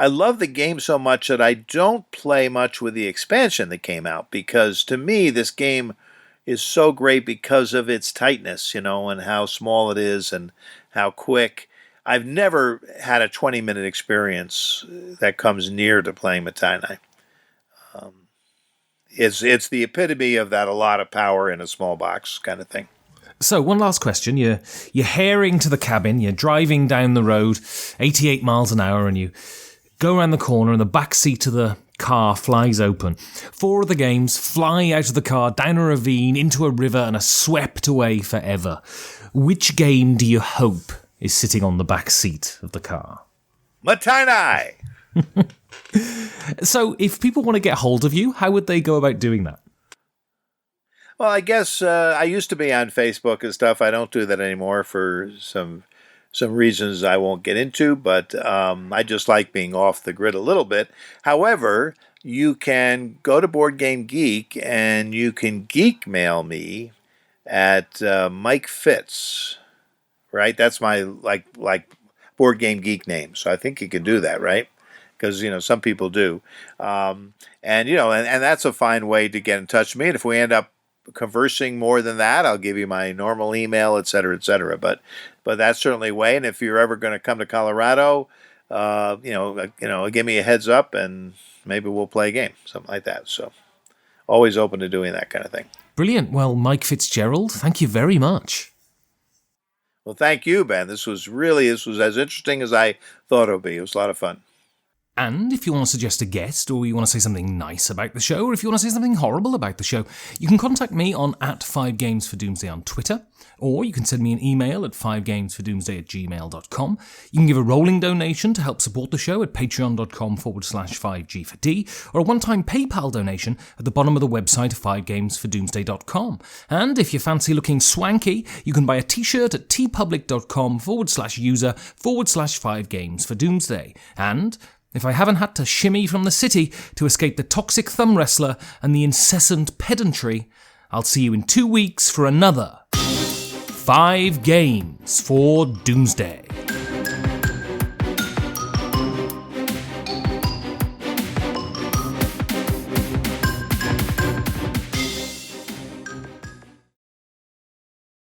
love the game so much that I don't play much with the expansion that came out, because to me, this game is so great because of its tightness, and how small it is and how quick. I've never had a 20-minute experience that comes near to playing Mottainai. It's the epitome of that, a lot of power in a small box kind of thing. So, one last question. You're herring to the cabin, you're driving down the road, 88 miles an hour, and you go around the corner and the back seat of the car flies open. 4 of the games fly out of the car, down a ravine, into a river, and are swept away forever. Which game do you hope is sitting on the back seat of the car? Mottainai! So, if people want to get hold of you, how would they go about doing that? Well, I guess I used to be on Facebook and stuff. I don't do that anymore for some reasons I won't get into, but I just like being off the grid a little bit. However, you can go to Board Game Geek and you can geek mail me at Mike Fitz. Right, that's my like Board Game Geek name. So I think you can do that, right? Because some people do, and that's a fine way to get in touch with me. And if we end up conversing more than that, I'll give you my normal email, et cetera, et cetera. But that's certainly a way. And if you're ever going to come to Colorado, give me a heads up, and maybe we'll play a game, something like that. So always open to doing that kind of thing. Brilliant. Well, Mike Fitzgerald, thank you very much. Well, thank you, Ben. This was as interesting as I thought it would be. It was a lot of fun. And if you want to suggest a guest, or you want to say something nice about the show, or if you want to say something horrible about the show, you can contact me on @5gamesfordoomsday on Twitter, or you can send me an email at 5gamesfordoomsday@gmail.com. You can give a rolling donation to help support the show at patreon.com/5G4D, or a one-time PayPal donation at the bottom of the website 5gamesfordoomsday.com. And if you fancy looking swanky, you can buy a t-shirt at tpublic.com/user/5gamesfordoomsday. And if I haven't had to shimmy from the city to escape the toxic thumb wrestler and the incessant pedantry, I'll see you in 2 weeks for another 5 Games for Doomsday.